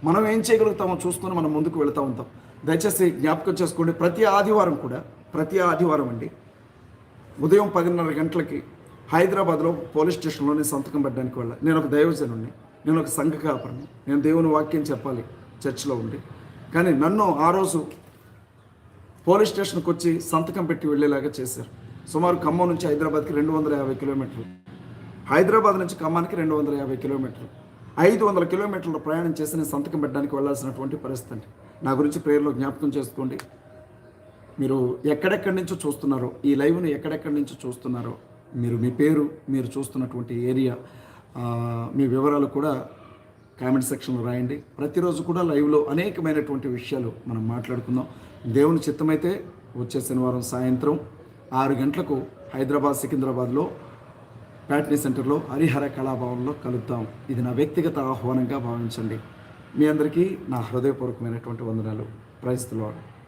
[SPEAKER 1] మనం ఏం చేయగలుగుతామో చూసుకొని మనం ముందుకు వెళుతూ ఉంటాం. దయచేసి జ్ఞాపకం చేసుకోండి. ప్రతి ఆదివారం అండి ఉదయం 10:30 గంటలకి హైదరాబాద్లో పోలీస్ స్టేషన్లోనే సంతకం పెట్టడానికి వెళ్ళాలి. నేను ఒక దైవజనుడిని, నేను ఒక సంఘ కాపరిని, నేను దేవుని వాక్యం చెప్పాలి చర్చిలో ఉండి. కానీ నన్ను ఆ రోజు పోలీస్ స్టేషన్కి వచ్చి సంతకం పెట్టి వెళ్ళేలాగా చేశారు. సుమారు ఖమ్మం నుంచి హైదరాబాద్కి 250 కిలోమీటర్లు, హైదరాబాద్ నుంచి ఖమ్మానికి 250 కిలోమీటర్లు, 500 కిలోమీటర్ల ప్రయాణం చేసి నేను సంతకం పెట్టడానికి వెళ్ళాల్సినటువంటి పరిస్థితి అండి. నా గురించి ప్రేయర్లో జ్ఞాపకం చేసుకోండి. మీరు ఎక్కడెక్కడి నుంచో చూస్తున్నారో, ఈ లైవ్ని ఎక్కడెక్కడి నుంచో చూస్తున్నారో, మీ పేరు, మీరు చూస్తున్నటువంటి ఏరియా, మీ వివరాలు కూడా కామెంట్ సెక్షన్లో రాయండి. ప్రతిరోజు కూడా లైవ్లో అనేకమైనటువంటి విషయాలు మనం మాట్లాడుకుందాం. దేవుని చిత్తమైతే వచ్చే శనివారం సాయంత్రం 6 గంటలకు హైదరాబాద్ సికింద్రాబాద్లో ప్యాట్నీ సెంటర్లో హరిహర కళాభవన్లో కలుద్దాం. ఇది నా వ్యక్తిగత ఆహ్వానంగా భావించండి. మీ అందరికీ నా హృదయపూర్వకమైనటువంటి వందనాలు. Praise the lord.